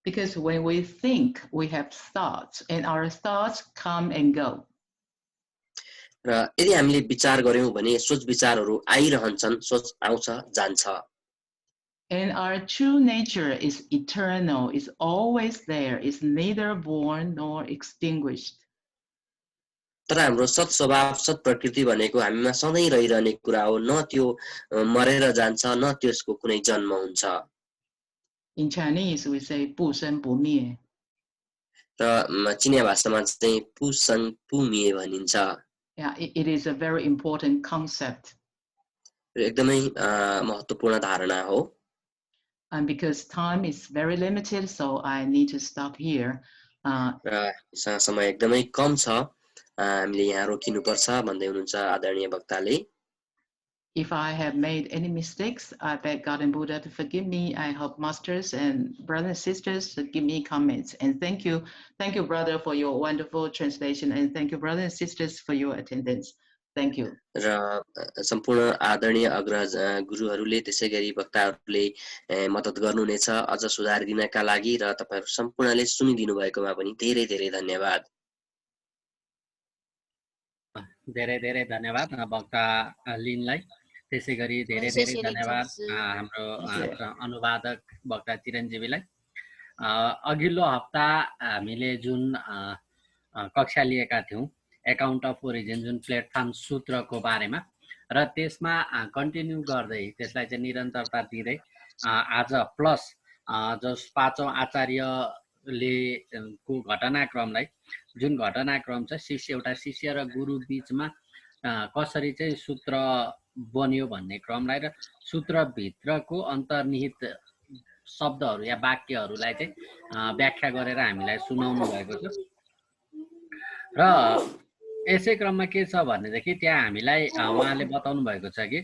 Because when we think, we have thoughts and our thoughts come and go.
र यदि हामीले विचार गर्यौं भने सोच विचारहरू आइरहन्छन् सोच आउँछ जान्छ
And our true nature is eternal, is always there, is neither born nor extinguished.
तर हाम्रो सत् स्वभाव सत् प्रकृति भनेको हामीमा सधैँ रहिरहने कुरा हो न त्यो मरेर जान्छ न त्यसको कुनै जन्म हुन्छ
In Chinese, we say 不生不灭.
र चिनिया भाषामा चाहिँ पुसङ पुमिए भनिन्छ
Yeah, it is a very important concept.
एकदमै महत्त्वपूर्ण धारणा हो
And because time is very limited, so I need to stop here.
र समय एकदमै कम छ हामीले यहाँ रोकिनुपर्छ भन्दै हुनुहुन्छ आदरणीय वक्ताले
If I have made any mistakes, I beg God and Buddha to forgive me. I hope masters and brothers and sisters to give me comments. And thank you, brother, for your wonderful translation. And thank you, brothers and sisters, for your attendance. Thank you.
र सम्पूर्ण आदरणीय अग्रज गुरुहरूले त्यसै गरी वक्ताहरूले मद्दत गर्नुहुनेछ अझ सुधार दिनका लागि र तपाईहरु सम्पूर्णले सुनिदिनु भएकोमा पनि धेरै धेरै धन्यवाद
धेरै धेरै धन्यवाद वक्ता लिनलाई त्यसै गरी धेरै धेरै धन्यवाद हाम्रो अनुवादक वक्ता चिरञ्जीवीलाई अघिल्लो हप्ता हामीले जुन कक्षा लिएका थियौं एकाउन्ट अफ ओरिजिन जुन प्लेटफर्म सूत्रको बारेमा र त्यसमा कन्टिन्यू गर्दै त्यसलाई चाहिँ निरन्तरता दिँदै आज प्लस जस पाँचौं आचार्यले को घटनाक्रमलाई जुन घटनाक्रम छ एउटा शिष्य र गुरु बीचमा कसरी चाहिँ सूत्र बन्यो भन्ने क्रमलाई र सूत्र भित्रको अन्तर्निहित शब्दहरू या वाक्यहरूलाई चाहिँ व्याख्या गरेर हामीलाई सुनाउनु भएको छ र यसै क्रममा के छ भनेदेखि त्यहाँ हामीलाई उहाँले बताउनु भएको छ कि